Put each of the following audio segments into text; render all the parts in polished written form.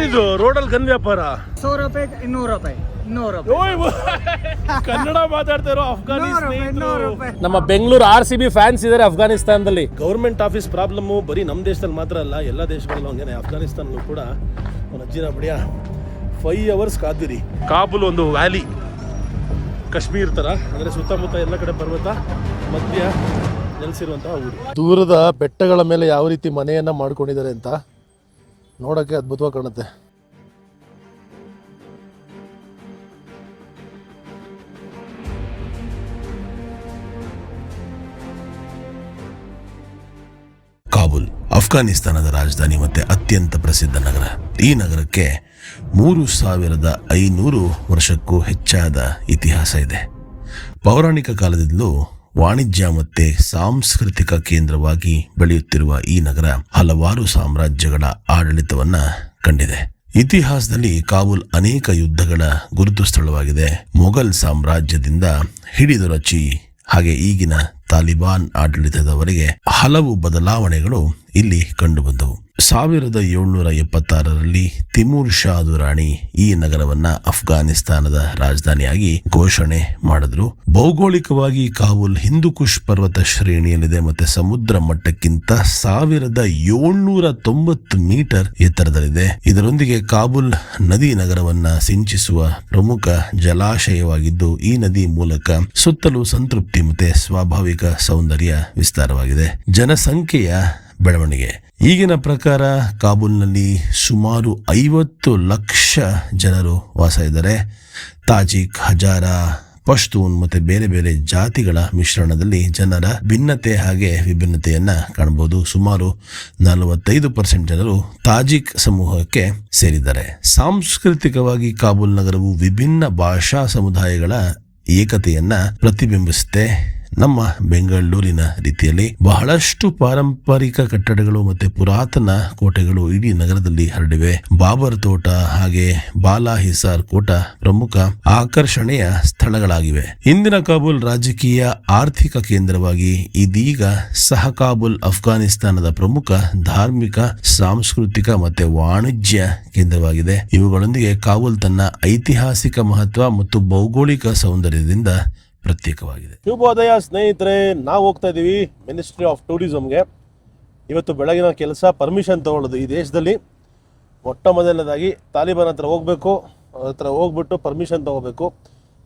ಏನಿದು ರೋಡಲ್ಲಿ ಗನ್ ವ್ಯಾಪಾರ? 100 ರೂಪಾಯಿ 200 ರೂಪಾಯಿ. ಕನ್ನಡ ಮಾತಾಡ್ತಾ ಇರೋ ನಮ್ಮ ಬೆಂಗಳೂರು RCB ಫ್ಯಾನ್ಸ್ ಇದಾರೆ ಅಫ್ಘಾನಿಸ್ತಾನದಲ್ಲಿ. ಗೌರ್ಮೆಂಟ್ ಆಫೀಸ್ ಪ್ರಾಬ್ಲಮ್ ಬರೀ ನಮ್ಮ ದೇಶದಲ್ಲಿ ಮಾತ್ರ ಅಲ್ಲ, ಎಲ್ಲ ದೇಶಗಳಲ್ಲೂ ಹಂಗೇನೆ. ಅಫ್ಘಾನಿಸ್ತಾನಲ್ಲೂ ಕೂಡ ಒಂದು ಅಜ್ಜಿನ ಬಡಿಯ 5 ಅವರ್ಸ್ ಕಾದಿರಿ. ಕಾಬೂಲ್ ಒಂದು ವ್ಯಾಲಿ, ಕಾಶ್ಮೀರ್ ತರ, ಅಂದ್ರೆ ಸುತ್ತಮುತ್ತ ಎಲ್ಲ ಕಡೆ ಪರ್ವತ ಮಧ್ಯ ನೆಲೆಸಿರುವಂತಹ ಊರು. ದೂರದ ಬೆಟ್ಟಗಳ ಮೇಲೆ ಯಾವ ರೀತಿ ಮನೆಯನ್ನ ಮಾಡ್ಕೊಂಡಿದ್ದಾರೆ ಅಂತ ನೋಡಕ್ಕೆ ಅದ್ಭುತವಾಗಿ ಕಾಣುತ್ತೆ. ಕಾಬೂಲ್ ಅಫ್ಘಾನಿಸ್ತಾನದ ರಾಜಧಾನಿ ಮತ್ತೆ ಅತ್ಯಂತ ಪ್ರಸಿದ್ಧ ನಗರ. ಈ ನಗರಕ್ಕೆ 3500 ವರ್ಷಕ್ಕೂ ಹೆಚ್ಚಾದ ಇತಿಹಾಸ ಇದೆ. ಪೌರಾಣಿಕ ಕಾಲದಿಂದಲೂ ವಾಣಿಜ್ಯ ಮತ್ತೆ ಸಾಂಸ್ಕೃತಿಕ ಕೇಂದ್ರವಾಗಿ ಬೆಳೆಯುತ್ತಿರುವ ಈ ನಗರ ಹಲವಾರು ಸಾಮ್ರಾಜ್ಯಗಳ ಆಡಳಿತವನ್ನ ಕಂಡಿದೆ. ಇತಿಹಾಸದಲ್ಲಿ ಕಾಬೂಲ್ ಅನೇಕ ಯುದ್ಧಗಳ ಗುರುತು ಸ್ಥಳವಾಗಿದೆ. ಮೊಘಲ್ ಸಾಮ್ರಾಜ್ಯದಿಂದ ಹಿಡಿದು ರಚಿ ಹಾಗೆ ಈಗಿನ ತಾಲಿಬಾನ್ ಆಡಳಿತದವರೆಗೆ ಹಲವು ಬದಲಾವಣೆಗಳು ಇಲ್ಲಿ ಕಂಡುಬಂದವು. 1776ರಲ್ಲಿ ತಿಮೂರ್ ಶಾ ದುರಾಣಿ ಈ ನಗರವನ್ನ ಅಫ್ಘಾನಿಸ್ತಾನದ ರಾಜಧಾನಿಯಾಗಿ ಘೋಷಣೆ ಮಾಡಿದ್ರು. ಭೌಗೋಳಿಕವಾಗಿ ಕಾಬೂಲ್ ಹಿಂದೂಕುಷ್ ಪರ್ವತ ಶ್ರೇಣಿಯಲ್ಲಿದೆ ಮತ್ತೆ ಸಮುದ್ರ ಮಟ್ಟಕ್ಕಿಂತ 1790 ಮೀಟರ್ ಎತ್ತರದಲ್ಲಿದೆ. ಇದರೊಂದಿಗೆ ಕಾಬೂಲ್ ನದಿ ನಗರವನ್ನ ಸಿಂಚಿಸುವ ಪ್ರಮುಖ ಜಲಾಶಯವಾಗಿದ್ದು, ಈ ನದಿ ಮೂಲಕ ಸುತ್ತಲೂ ಸಂತೃಪ್ತಿ ಮತ್ತೆ ಸ್ವಾಭಾವಿಕ ಸೌಂದರ್ಯ ವಿಸ್ತಾರವಾಗಿದೆ. ಜನಸಂಖ್ಯೆಯ ಬೆಳವಣಿಗೆ ಈಗಿನ ಪ್ರಕಾರ ಕಾಬೂಲ್ನಲ್ಲಿ ಸುಮಾರು 50 ಲಕ್ಷ ಜನರು ವಾಸ ಇದ್ದಾರೆ. ತಾಜಿಕ್, ಹಜಾರಾ, ಪಶ್ತೂನ್ ಮತ್ತೆ ಬೇರೆ ಬೇರೆ ಜಾತಿಗಳ ಮಿಶ್ರಣದಲ್ಲಿ ಜನರ ಭಿನ್ನತೆ ಹಾಗೆ ವಿಭಿನ್ನತೆಯನ್ನ ಕಾಣಬಹುದು. ಸುಮಾರು 45% ಜನರು ತಾಜಿಕ್ ಸಮೂಹಕ್ಕೆ ಸೇರಿದ್ದಾರೆ. ಸಾಂಸ್ಕೃತಿಕವಾಗಿ ಕಾಬೂಲ್ ನಗರವು ವಿಭಿನ್ನ ಭಾಷಾ ಸಮುದಾಯಗಳ ಏಕತೆಯನ್ನ ಪ್ರತಿಬಿಂಬಿಸುತ್ತೆ. ನಮ್ಮ ಬೆಂಗಳೂರಿನ ರೀತಿಯಲ್ಲಿ ಬಹಳಷ್ಟು ಪಾರಂಪರಿಕ ಕಟ್ಟಡಗಳು ಮತ್ತೆ ಪುರಾತನ ಕೋಟೆಗಳು ಇಡೀ ನಗರದಲ್ಲಿ ಹರಡಿವೆ. ಬಾಬರ್ ತೋಟ ಹಾಗೆ ಬಾಲಾ ಹಿಸಾರ್ ಕೋಟ ಪ್ರಮುಖ ಆಕರ್ಷಣೆಯ ಸ್ಥಳಗಳಾಗಿವೆ. ಇಂದಿನ ಕಾಬೂಲ್ ರಾಜಕೀಯ ಆರ್ಥಿಕ ಕೇಂದ್ರವಾಗಿ ಇದೀಗ ಸಹ ಕಾಬೂಲ್ ಅಫ್ಘಾನಿಸ್ತಾನದ ಪ್ರಮುಖ ಧಾರ್ಮಿಕ, ಸಾಂಸ್ಕೃತಿಕ ಮತ್ತೆ ವಾಣಿಜ್ಯ ಕೇಂದ್ರವಾಗಿದೆ. ಇವುಗಳೊಂದಿಗೆ ಕಾಬೂಲ್ ತನ್ನ ಐತಿಹಾಸಿಕ ಮಹತ್ವ ಮತ್ತು ಭೌಗೋಳಿಕ ಸೌಂದರ್ಯದಿಂದ ಪ್ರತ್ಯೇಕವಾಗಿದೆ. ಶುಭೋದಯ ಸ್ನೇಹಿತರೆ, ನಾವು ಹೋಗ್ತಾ ಇದ್ದೀವಿ ಮಿನಿಸ್ಟ್ರಿ ಆಫ್ ಟೂರಿಸಂಗೆ. ಇವತ್ತು ಬೆಳಗಿನ ಕೆಲಸ ಪರ್ಮಿಷನ್ ತಗೊಳ್ಳೋದು. ಈ ದೇಶದಲ್ಲಿ ಮೊಟ್ಟ ಮೊದಲನೇದಾಗಿ ತಾಲಿಬಾನ್ ಹತ್ರ ಹೋಗ್ಬೇಕು, ಹತ್ರ ಹೋಗ್ಬಿಟ್ಟು ಪರ್ಮಿಷನ್ ತಗೋಬೇಕು.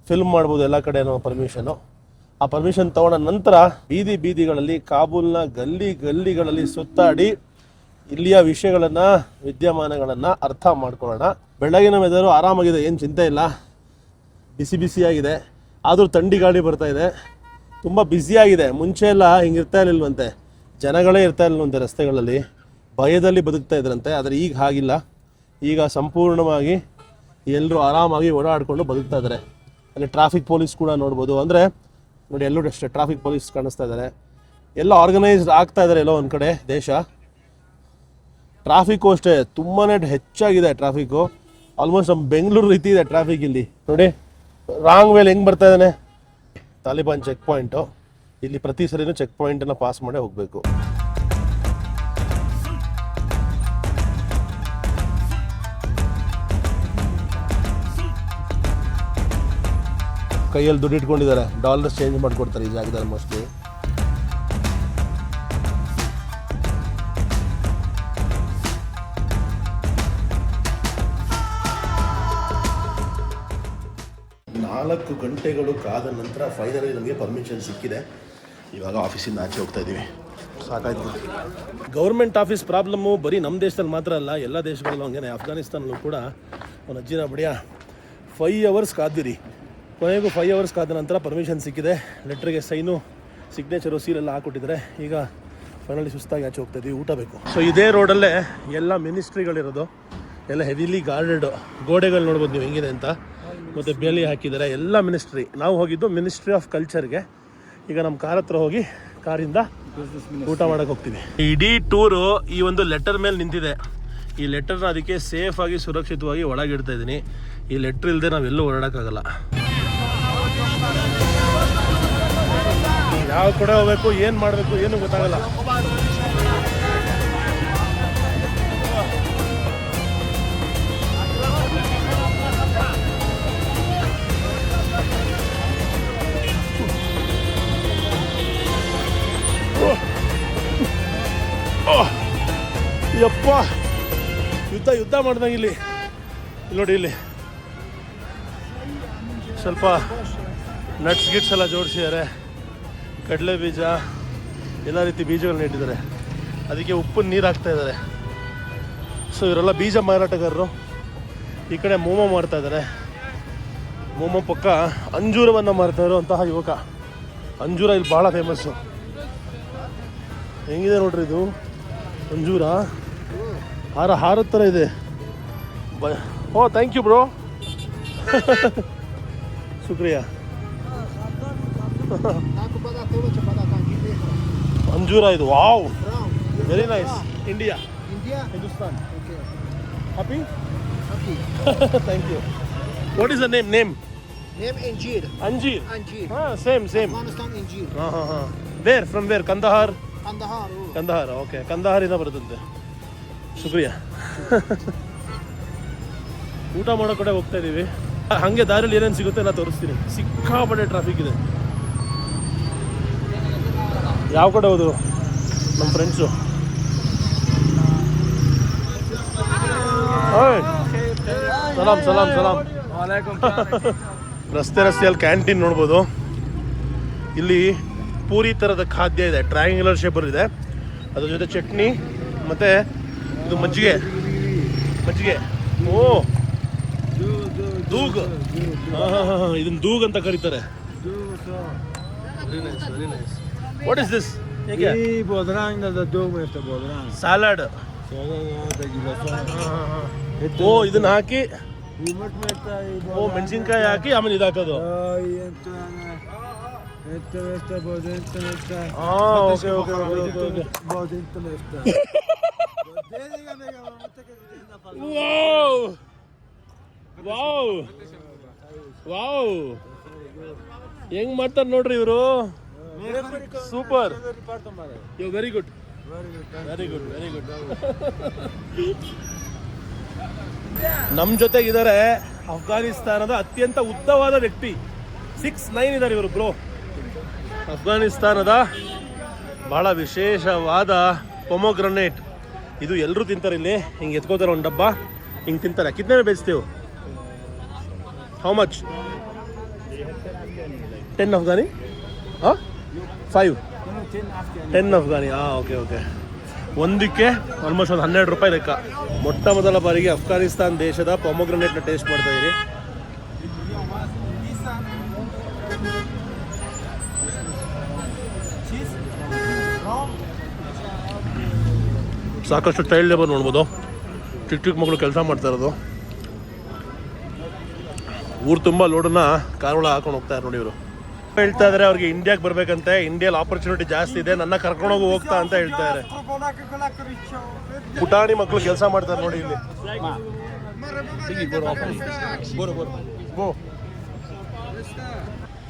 ಫಿಲ್ಮ್ ಮಾಡ್ಬೋದು ಎಲ್ಲ ಕಡೆನೂ ಪರ್ಮಿಷನು. ಆ ಪರ್ಮಿಷನ್ ತಗೊಂಡ ನಂತರ ಬೀದಿಗಳಲ್ಲಿ ಕಾಬೂಲ್ನ ಗಲ್ಲಿಗಳಲ್ಲಿ ಸುತ್ತಾಡಿ ಇಲ್ಲಿಯ ವಿಷಯಗಳನ್ನು, ವಿದ್ಯಮಾನಗಳನ್ನು ಅರ್ಥ ಮಾಡ್ಕೊಳ್ಳೋಣ. ಬೆಳಗಿನ ವೆದರು ಆರಾಮಾಗಿದೆ, ಏನು ಚಿಂತೆ ಇಲ್ಲ, ಬಿಸಿಯಾಗಿದೆ. ಆದರೂ ಥಂಡಿ ಗಾಳಿ ಬರ್ತಾ ಇದೆ, ತುಂಬ ಬ್ಯುಸಿಯಾಗಿದೆ. ಮುಂಚೆ ಎಲ್ಲ ಹಿಂಗೆ ಇರ್ತಾ ಇರಲಿಲ್ವಂತೆ, ಜನಗಳೇ ಇರ್ತಾ ಇರಲಿಲ್ವಂತೆ ರಸ್ತೆಗಳಲ್ಲಿ, ಭಯದಲ್ಲಿ ಬದುಕ್ತಾ ಇದ್ರಂತೆ. ಆದರೆ ಈಗ ಹಾಗಿಲ್ಲ. ಈಗ ಸಂಪೂರ್ಣವಾಗಿ ಎಲ್ಲರೂ ಆರಾಮಾಗಿ ಓಡಾಡಿಕೊಂಡು ಬದುಕ್ತಾ ಇದ್ದಾರೆ. ಅಲ್ಲಿ ಟ್ರಾಫಿಕ್ ಪೊಲೀಸ್ ಕೂಡ ನೋಡ್ಬೋದು. ಅಂದರೆ ನೋಡಿ, ಎಲ್ಲರೂ ಅಷ್ಟೇ ಟ್ರಾಫಿಕ್ ಪೊಲೀಸ್ ಕಾಣಿಸ್ತಾ ಇದ್ದಾರೆ. ಎಲ್ಲ ಆರ್ಗನೈಸ್ಡ್ ಆಗ್ತಾ ಇದ್ದಾರೆ ಎಲ್ಲೋ ಒಂದು ಕಡೆ ದೇಶ. ಟ್ರಾಫಿಕ್ಕು ಅಷ್ಟೇ ತುಂಬಾ ಹೆಚ್ಚಾಗಿದೆ ಟ್ರಾಫಿಕ್ಕು. ಆಲ್ಮೋಸ್ಟ್ ನಮ್ಮ ಬೆಂಗಳೂರು ರೀತಿ ಇದೆ ಟ್ರಾಫಿಕ್ ಇಲ್ಲಿ. ನೋಡಿ ರಾಂಗ್ ವೇಲ್ ಹೆಂಗೆ ಬರ್ತಾ ಇದ್ದಾನೆ. ತಾಲಿಬಾನ್ ಚೆಕ್ ಪಾಯಿಂಟು, ಇಲ್ಲಿ ಪ್ರತಿ ಸರಿನೂ ಚೆಕ್ ಪಾಯಿಂಟನ್ನು ಪಾಸ್ ಮಾಡೇ ಹೋಗಬೇಕು. ಕೈಯಲ್ಲಿ ದುಡ್ಡು ಇಟ್ಕೊಂಡಿದ್ದಾರೆ, ಡಾಲರ್ಸ್ ಚೇಂಜ್ ಮಾಡಿಕೊಡ್ತಾರೆ ಈ ಜಾಗದಲ್ಲಿ ಮೋಸ್ಟ್ಲಿ. ನಾಲ್ಕು ಗಂಟೆಗಳು ಕಾದ ನಂತರ ಫೈನಲಿ ನಮಗೆ ಪರ್ಮಿಷನ್ ಸಿಕ್ಕಿದೆ. ಇವಾಗ ಆಫೀಸಿಂದ ಆಚೆ ಹೋಗ್ತಾ ಇದ್ದೀವಿ. ಸಾಕಾಯ್ತು. ಗೌರ್ಮೆಂಟ್ ಆಫೀಸ್ ಪ್ರಾಬ್ಲಮ್ಮು ಬರೀ ನಮ್ಮ ದೇಶದಲ್ಲಿ ಮಾತ್ರ ಅಲ್ಲ, ಎಲ್ಲ ದೇಶಗಳಲ್ಲೂ ಹಂಗೇನೆ. ಅಫ್ಘಾನಿಸ್ತಾನಲ್ಲೂ ಕೂಡ ಒಂದು ಅಜ್ಜಿನ ಬಡಿಯ 5 ಅವರ್ಸ್ ಕಾದಿರಿ. ಕೊನೆಗೂ 5 ಅವರ್ಸ್ ಕಾದ ನಂತರ ಪರ್ಮಿಷನ್ ಸಿಕ್ಕಿದೆ. ಲೆಟ್ರಿಗೆ ಸೈನು, ಸಿಗ್ನೇಚರು, ಸೀಲೆಲ್ಲ ಹಾಕ್ಕೊಟ್ಟಿದ್ದಾರೆ. ಈಗ ಫೈನಲಿ ಸುಸ್ತಾಗಿ ಆಚೆ ಹೋಗ್ತಾ ಇದ್ದೀವಿ, ಊಟ ಬೇಕು. ಸೊ ಇದೇ ರೋಡಲ್ಲೇ ಎಲ್ಲ ಮಿನಿಸ್ಟ್ರಿಗಳಿರೋದು, ಎಲ್ಲ ಹೆವಿಲಿ ಗಾರ್ಡೆಡ್ ಗೋಡೆಗಳು ನೋಡ್ಬೋದು ನೀವು ಹೆಂಗಿದೆ ಅಂತ. ಮತ್ತು ಬೇಲಿ ಹಾಕಿದ್ದಾರೆ, ಎಲ್ಲ ಮಿನಿಸ್ಟ್ರಿ. ನಾವು ಹೋಗಿದ್ದು ಮಿನಿಸ್ಟ್ರಿ ಆಫ್ ಕಲ್ಚರ್ಗೆ. ಈಗ ನಮ್ಮ ಕಾರ್ ಹತ್ರ ಹೋಗಿ ಕಾರಿಂದ ಊಟ ಮಾಡೋಕೆ ಹೋಗ್ತೀವಿ. ಇಡೀ ಟೂರು ಈ ಒಂದು ಲೆಟರ್ ಮೇಲೆ ನಿಂತಿದೆ. ಈ ಲೆಟರ್ನ ಅದಕ್ಕೆ ಸೇಫಾಗಿ ಸುರಕ್ಷಿತವಾಗಿ ಒಳಗಿಡ್ತಾ ಇದ್ದೀನಿ. ಈ ಲೆಟ್ರ್ ಇಲ್ಲದೆ ನಾವೆಲ್ಲೂ ಓಡಾಡೋಕ್ಕಾಗಲ್ಲ. ಯಾವ ಕಡೆ ಹೋಗ್ಬೇಕು, ಏನು ಮಾಡಬೇಕು, ಏನು ಗೊತ್ತಾಗಲ್ಲ. ವಾ ಯುದ್ಧ ಮಾಡ್ದಂಗೆ ಇಲ್ಲಿ ನೋಡಿ, ಇಲ್ಲಿ ಸ್ವಲ್ಪ ನಟ್ಸ್ ಗಿಟ್ಸ್ ಎಲ್ಲ ಜೋಡಿಸಿದ್ದಾರೆ, ಕಡಲೆ ಬೀಜ ಎಲ್ಲ ರೀತಿ ಬೀಜಗಳನ್ನ ಇಟ್ಟಿದ್ದಾರೆ. ಅದಕ್ಕೆ ಉಪ್ಪು ನೀರು ಹಾಕ್ತಾ ಇದ್ದಾರೆ. ಸೊ ಇವರೆಲ್ಲ ಬೀಜ ಮಾರಾಟಗಾರರು. ಈ ಕಡೆ ಮೋಮೋ ಮಾಡ್ತಾ ಇದ್ದಾರೆ. ಮೋಮೋ ಪಕ್ಕ ಅಂಜೂರವನ್ನು ಮಾರ್ತಾ ಇರುವಂತಹ ಯುವಕ. ಅಂಜೂರ ಇಲ್ಲಿ ಭಾಳ ಫೇಮಸ್ಸು. ಹೆಂಗಿದೆ ನೋಡ್ರಿ ಇದು ಅಂಜೂರ, ಹಾರದ ಥರ ಇದೆ. ಓ ಥ್ಯಾಂಕ್ ಯು ಬ್ರೋ, ಶುಕ್ರಿಯಾ. ಅಂಜೂರ ಇದು, wow, very nice. India, Hindustan. Happy thank you. What is the name? Name Anjeer. Anjeer. Anjeer. Same. Afghanistan Anjeer. Where? From where? Kandahar. Kandahar. Kandahar. Okay. Kandahar ಇಂದ ಬರುತ್ತಂತೆ. ಶುಕ್ರಿಯಾ. ಊಟ ಮಾಡೋ ಕಡೆ ಹೋಗ್ತಾ ಇದೀವಿ. ಹಂಗೆ ದಾರಿಯಲ್ಲಿ ಏನೇನು ಸಿಗುತ್ತೆ ಎಲ್ಲ ತೋರಿಸ್ತೀನಿ. ಸಿಕ್ಕಾಪಟ್ಟೆ ಟ್ರಾಫಿಕ್ ಇದೆ. ಯಾವ ಕಡೆ ಹೋದ್ರು ನಮ್ಮ ಫ್ರೆಂಡ್ಸು? ಸಲಾಮ್. ರಸ್ತೆಯಲ್ಲಿ ಕ್ಯಾಂಟೀನ್ ನೋಡ್ಬೋದು. ಇಲ್ಲಿ ಪೂರಿ ಥರದ ಖಾದ್ಯ ಇದೆ, ಟ್ರಯಾಂಗ್ಯುಲರ್ ಶೇಪಲ್ಲಿ ಇದೆ. ಅದ್ರ ಜೊತೆ ಚಟ್ನಿ ಮತ್ತು ಇದು ಮಜ್ಜಿಗೆ. ಓ ದೂಗ್, ಇದನ್ನ ದೂಗ್ ಅಂತ ಕರೀತಾರೆ. What is this? ಸಲಾಡ್. ಓ ಇದನ್ನ ಹಾಕಿ, ಓ ಮೆಣಸಿನ್ಕಾಯಿ ಹಾಕಿ ಆಮೇಲೆ ಇದು ಹಾಕೋದು. ವಾವ್, ಹೆಂಗ್ ಮಾಡ್ತಾರೆ ನೋಡ್ರಿ ಇವರು. Super, you very good. ನಮ್ಮ ಜೊತೆಗಿದ್ದಾರೆ ಅಫ್ಘಾನಿಸ್ತಾನದ ಅತ್ಯಂತ ಉದ್ದವಾದ ವ್ಯಕ್ತಿ. 6'9" ಇದ್ದಾರೆ ಇವರು ಬ್ರೋ. ಅಫ್ಘಾನಿಸ್ತಾನದ ಬಹಳ ವಿಶೇಷವಾದ ಪೊಮೊಗ್ರನೇಟ್. ಇದು ಎಲ್ಲರೂ ತಿಂತಾರೆ. ಇಲ್ಲಿ ಹಿಂಗೆ ಎತ್ಕೋತಾರೆ, ಒಂದು ಡಬ್ಬ ಹಿಂಗೆ ತಿಂತಾರೆ. ಕಿತ್ನೆ ಬೇಯಿಸ್ತೀವಿ? How much? 10 afghani? 5? 10 afghani. Okay. ಒಂದಕ್ಕೆ ಆಲ್ಮೋಸ್ಟ್ ಒಂದು 12 ರೂಪಾಯಿ ಲೆಕ್ಕ. ಮೊಟ್ಟ ಮೊದಲ ಬಾರಿಗೆ ಅಫ್ಘಾನಿಸ್ತಾನ್ ದೇಶದ ಪೊಮೊಗ್ರನೇಟ್ನ ಟೇಸ್ಟ್ ಮಾಡ್ತಾ ಇದ್ದೀರಿ. ಸಾಕಷ್ಟು ಚೈಲ್ಡ್ ಲೇಬರ್ ನೋಡ್ಬೋದು. ಚಿಕ್ಕ ಮಕ್ಕಳು ಕೆಲಸ ಮಾಡ್ತಾ ಇರೋದು. ಊರು ತುಂಬ ಲೋಡನ್ನ ಕಾರೊಳ ಹಾಕೊಂಡು ಹೋಗ್ತಾರೆ ನೋಡಿ ಇವರು. ಹೇಳ್ತಾ ಇದ್ದಾರೆ ಅವ್ರಿಗೆ ಇಂಡಿಯಾಗೆ ಬರ್ಬೇಕಂತೆ, ಇಂಡಿಯಲ್ಲಿ ಆಪರ್ಚುನಿಟಿ ಜಾಸ್ತಿ ಇದೆ, ನನ್ನ ಕರ್ಕೊಂಡೋಗಿ ಹೋಗ್ತಾ ಅಂತ ಹೇಳ್ತಾ ಇದ್ದಾರೆ. ಪುಟಾಣಿ ಮಕ್ಕಳು ಕೆಲಸ ಮಾಡ್ತಾರೆ ನೋಡಿ ಇಲ್ಲಿ.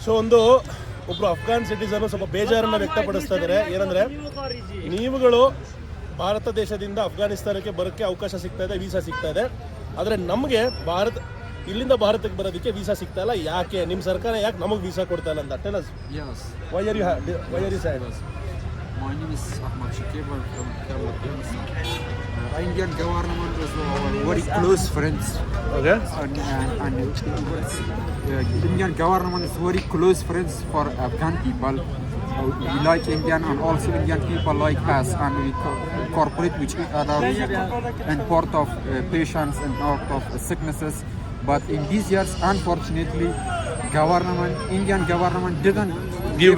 ಸೊ ಒಬ್ರು ಅಫ್ಘಾನ್ ಸಿಟಿಸನ್ ಸ್ವಲ್ಪ ಬೇಜಾರನ್ನ ವ್ಯಕ್ತಪಡಿಸ್ತಾ ಇದ್ದಾರೆ. ಏನಂದ್ರೆ, ನೀವುಗಳು ಭಾರತ ದೇಶದಿಂದ ಅಫ್ಘಾನಿಸ್ತಾನಕ್ಕೆ ಬರೋಕ್ಕೆ ಅವಕಾಶ ಸಿಗ್ತಾ ಇದೆ, ವೀಸಾ ಸಿಗ್ತಾ ಇದೆ, ಆದರೆ ನಮಗೆ ಇಲ್ಲಿಂದ ಭಾರತಕ್ಕೆ ಬರೋದಕ್ಕೆ ವೀಸಾ ಸಿಗ್ತಾ ಇಲ್ಲ. ಯಾಕೆ? ನಿಮ್ಮ ಸರ್ಕಾರ ಯಾಕೆ ನಮಗೆ ವೀಸಾ ಕೊಡ್ತಾ ಇಲ್ಲ ಅಂತ. Tell us. Yes. Why are you sad? My name is Ahmad Shakibal from Kerala, Afghanistan. Indian government is our very close friends. Okay. And Indian government is very close friends for Afghan people. We like Indian, and also Indian people like us, and we cooperate with each other in part of patients and part of sicknesses. But in these years, unfortunately, Indian government didn't give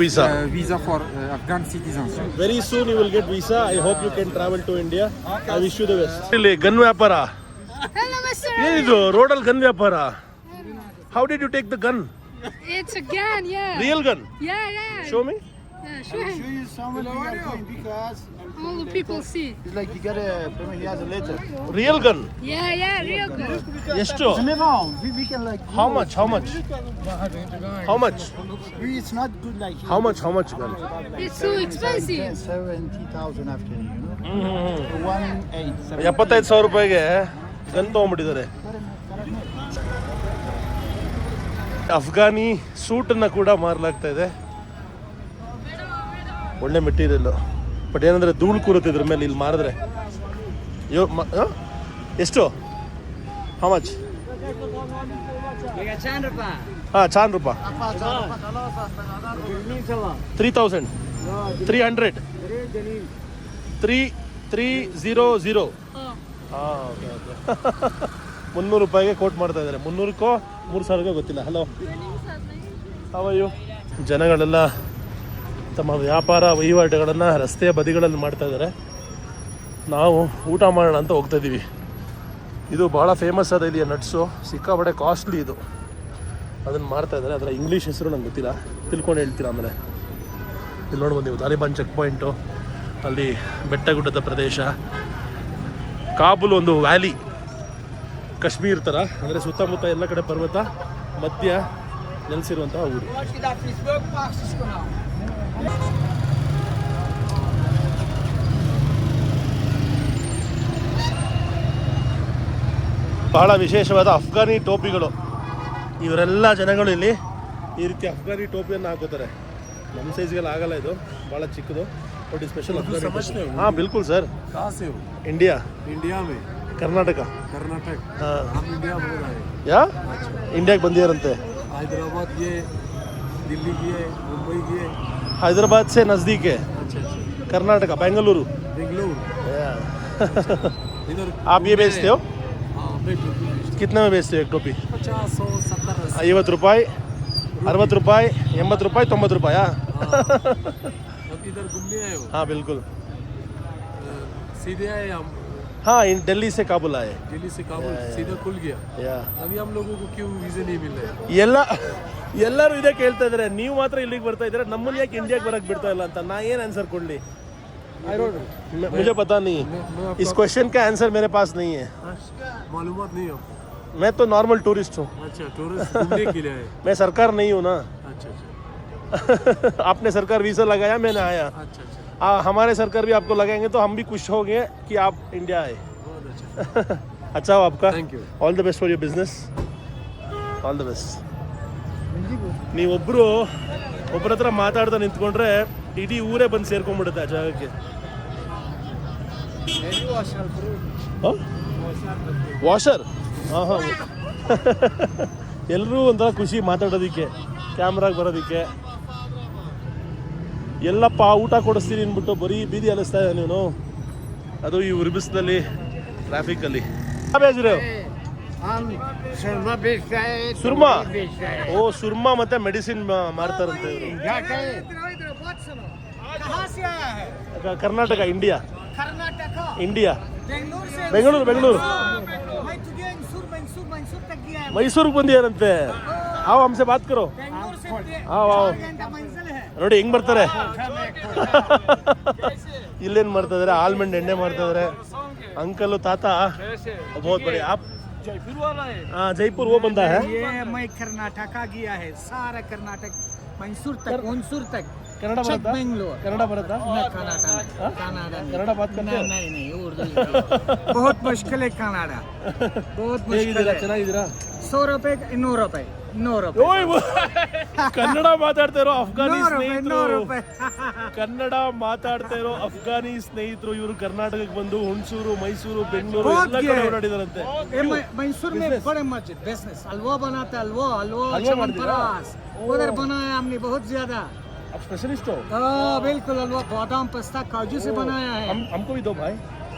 visa for Afghan citizens. Very soon you will get visa. I hope you can travel to India. I wish you the best. ಇಲ್ಲಿ gun ವ್ಯಾಪಾರ. Hello, Mr. ಏನಿದು ರೋಡಲ್ಲಿ gun ವ್ಯಾಪಾರ? How did you take the gun? It's a gun, yeah. Real gun? Yeah. Show me. Yeah, sure. Show you someone we are going because All the people see. it's like you get a permit, he has a letter. Real gun. Yeah, real good. ಎಷ್ಟು? We can like How much? it's not good like How much gun? It's so expensive. 70,000 after you know. 1,870. 75,000 ರೂಪಾಯಿಗೆ gun ತಗೊಂಡ್ಬಿಟ್ಟಿದ್ದಾರೆ. Afghani ಸೂಟನ್ನು ಕೂಡ ಮಾರಲಾಗ್ತಾ ಇದೆ. ಒಳ್ಳೆ material, but ಏನಂದರೆ ಧೂಳು ಕೂರುತ್ತೆ ಇದ್ರ ಮೇಲೆ ಇಲ್ಲಿ ಮಾರಿದ್ರೆ. ಎಷ್ಟು ಹೌ ಮಚ್ Bega Chandra. ಹಾಂ ಚಾನ್ ರೂಪಾ 3000 300 3300 ಹಾಂ ಓಕೆ ಓಕೆ 300 ರೂಪಾಯಿಗೆ ಕೋಟ್ ಮಾಡ್ತಾ ಇದ್ದಾರೆ 300ಕ್ಕೋ 3000ಕ್ಕೋ ಗೊತ್ತಿಲ್ಲ. ಹಲೋ ಅವಯ್ಯು ಜನಗಳೆಲ್ಲ ತಮ್ಮ ವ್ಯಾಪಾರ ವಹಿವಾಟುಗಳನ್ನು ರಸ್ತೆಯ ಬದಿಗಳಲ್ಲಿ ಮಾಡ್ತಾ ಇದ್ದಾರೆ. ನಾವು ಊಟ ಮಾಡೋಣ ಅಂತ ಹೋಗ್ತಾ ಇದ್ದೀವಿ. ಇದು ಭಾಳ ಫೇಮಸ್ ಆದ ಇಲ್ಲಿಯ ನಟ್ಸು, ಸಿಕ್ಕಾಪಟ್ಟೆ ಕಾಸ್ಟ್ಲಿ ಇದು. ಅದನ್ನು ಮಾಡ್ತಾ ಇದ್ದಾರೆ, ಅದರ ಇಂಗ್ಲೀಷ್ ಹೆಸರು ನಂಗೆ ಗೊತ್ತಿಲ್ಲ, ತಿಳ್ಕೊಂಡು ಹೇಳ್ತೀರಾ ಆಮೇಲೆ. ಇಲ್ಲಿ ನೋಡ್ಬೋದು ನೀವು ತಾಲಿಬಾನ್ ಚೆಕ್ ಪಾಯಿಂಟು, ಅಲ್ಲಿ ಬೆಟ್ಟ ಗುಡ್ಡದ ಪ್ರದೇಶ. ಕಾಬೂಲ್ ಒಂದು ವ್ಯಾಲಿ, ಕಾಶ್ಮೀರ್ ಥರ, ಅಂದರೆ ಸುತ್ತಮುತ್ತ ಎಲ್ಲ ಕಡೆ ಪರ್ವತ, ಮಧ್ಯ ನೆಲೆಸಿರುವಂತಹ ಊರು. ಬಹಳ ವಿಶೇಷವಾದ ಅಫ್ಘಾನಿ ಟೋಪಿಗಳು. ಇವರೆಲ್ಲ ಜನಗಳು ಇಲ್ಲಿ ಈ ರೀತಿ ಅಫ್ಘಾನಿ ಟೋಪಿಯನ್ನು ಹಾಕೋತಾರೆ. ನಮ್ಮ ಸೈಜ್ಗೆಲ್ಲ ಆಗಲ್ಲ, ಇದು ಭಾಳ ಚಿಕ್ಕದು. But special Afghani. हाँ बिल्कुल सर. कहाँ से हो? इंडिया. इंडिया में. कर्नाटक. कर्नाटक. हाँ. हम इंडिया बोल रहे हैं. ಯಾ ಇಂಡಿಯಾಗೆ ಬಂದಿರಂತೆ. हैदराबाद ये, दिल्ली ये, मुंबई ये. हैदराबाद से नज़दीक है. अच्छा अच्छा. कर्नाटक, बेंगलुरु. बेंगलोर. इधर. आप ये बेचते हो? हाँ बेचो. कितने में बेचते हो एक टोपी? 50, 100, 70, 80. 50 ರೂಪಾಯಿ, 60 ರೂಪಾಯಿ, 80 ರೂಪಾಯಿ, 90 ರೂಪಾಯಿ. अब इधर घूमने आए हो? हाँ बिल्कुल. सीधे आए हम. हाँ दिल्ली से काबुल आए. दिल्ली से काबुल सीधा खुल गया. ಯಾ अभी हम लोगों को क्यों वीज़ा नहीं मिल रहा है? ಎಲ್ಲರೂ ಇದೇ ಕೇಳ್ತಾ ಇದ್ದಾರೆ, ನೀವು ಮಾತ್ರ ಇಲ್ಲಿಗೆ ಬರ್ತಾ ಇದ್ದೀರಾ, ನಮ್ಮನ್ನ ಯಾಕೆ ಇಂಡಿಯಾಗೆ ಬರಕ್ಕೆ ಬಿಡ್ತಾ ಇಲ್ಲ ಅಂತ. ನಾ ಏನು ಆನ್ಸರ್ ಕೊಡಲಿ? मुझे पता नहीं, इस क्वेश्चन का आंसर मेरे पास नहीं है. मालूमात नहीं आपको? मैं तो नॉर्मल टूरिस्ट हूँ. अच्छा टूरिस्ट घूमने के लिए आए. मैं सरकार नहीं हूँ ना. अच्छा अच्छा. आपने सरकार वीज़ा लगाया, मैंने आया. अच्छा अच्छा. हमारे सरकार भी आपको लगाएंगे तो हम भी खुश होंगे कि आप इंडिया आए. बहुत अच्छा. अच्छा हो आपका. Thank you. All the best for your business. All the best. ನೀವೊಬ್ಬರು ಒಬ್ಬರ ಹತ್ರ ಮಾತಾಡ್ತಾ ನಿಂತ್ಕೊಂಡ್ರೆ ಇಡೀ ಊರೇ ಬಂದು ಸೇರ್ಕೊಂಡ್ಬಿಡುತ್ತೆ ಆ ಜಾಗಕ್ಕೆ. ವಾಷರ್. ಹಾಂ ಹಾಂ. ಎಲ್ಲರೂ ಒಂಥರ ಖುಷಿ ಮಾತಾಡೋದಕ್ಕೆ, ಕ್ಯಾಮ್ರಾಗೆ ಬರೋದಕ್ಕೆ. ಎಲ್ಲಪ್ಪ ಊಟ ಕೊಡಿಸ್ತೀನಿ ಅಂದ್ಬಿಟ್ಟು ಬರೀ ಬೀದಿ ಅಲಿಸ್ತಾ ಇದ್ದ ನೀನು, ಅದು ಈ ಉರ್ಬಿಸ್ನಲ್ಲಿ ಟ್ರಾಫಿಕಲ್ಲಿ. ಬೇಜ್ರೆ हम सुरमा बेचता है. ಸುರ್ಮಾ. बेचता है. ಓ ಸುರ್ಮಾ ಮತ್ತೆ ಮೆಡಿಸಿನ್ ಮಾರ್ತಾರಂತೆ ಇವರು. कहाँ से आया है? ಕರ್ನಾಟಕ, ಇಂಡಿಯಾ. कर्नाटक. इंडिया. बेंगलोर से. बेंगलुरु, बेंगलुरु. मैं तुझे मैसूर तक गया है. ಮೈಸೂರಿಗೆ ಬಂದಿಯಾರಂತೆ. आओ हमसे बात करो. बेंगलोर से आओ आओ. 4 घंटा मंजिल है. ನೋಡಿ ಹೆಂಗ್ ಬರ್ತಾರೆ. ಇಲ್ಲೇನು ಮಾಡ್ತಾ ಇದಾರೆ, ಆಲ್ಮಂಡ್ ಎಣ್ಣೆ ಮಾಡ್ತಾ ಇದಾರೆ. ಅಂಕಲ್ ತಾತ बहुत बढ़िया. आप जयपुर वाला है. हाँ जयपुर वो बंदा है. ये मैं कर्नाटका गया है, सारा कर्नाटक, मैसूर तक, हुनसूर तक. कन्नड़ चक बरता? बेंगलोर. कन्नड़ बरता? नहीं, कनाडा नहीं. हाँ? कनाडा नहीं. कन्नड़ बात करते हो? नहीं नहीं उर्दू. बहुत मुश्किल है कनाडा, बहुत मुश्किल ಹೇಗಿದ್ದೀರಾ, है. ಚೆನ್ನಾಗಿದ್ದೀರಾ? 100 रुपए 100 रुपए 100 रुपए. ಓಯ್ ಕನ್ನಡ ಮಾತಾಡ್ತಾ ಇರೋ ಅಫ್ಘಾನಿ 100 रुपए 100 ಸ್ನೇಹಿತರು. रुपए. ಕನ್ನಡ ಮಾತಾಡ್ತಾ ಇರೋ ಅಫ್ಘಾನಿ ಸ್ನೇಹಿತರು ಇವರು ಕರ್ನಾಟಕಕ್ಕೆ ಬಂದು ಹುಣಸೂರು, ಮೈಸೂರು, ಬೆಂಗಳೂರು बहुत ಎಲ್ಲ ಕಡೆ गए. ಓಡಾಡಿದಾರಂತೆ. ये मैसूर में बड़े मस्जिद बिजनेस, हलवा बनाता है, हलवा हलवा चमनप्राश उधर बनाया हमने बहुत ज्यादा. आप स्पेशलिस्ट हो? हाँ बिल्कुल, हलवा बादाम पिस्ता काजू से बनाया है. हमको भी दो भाई.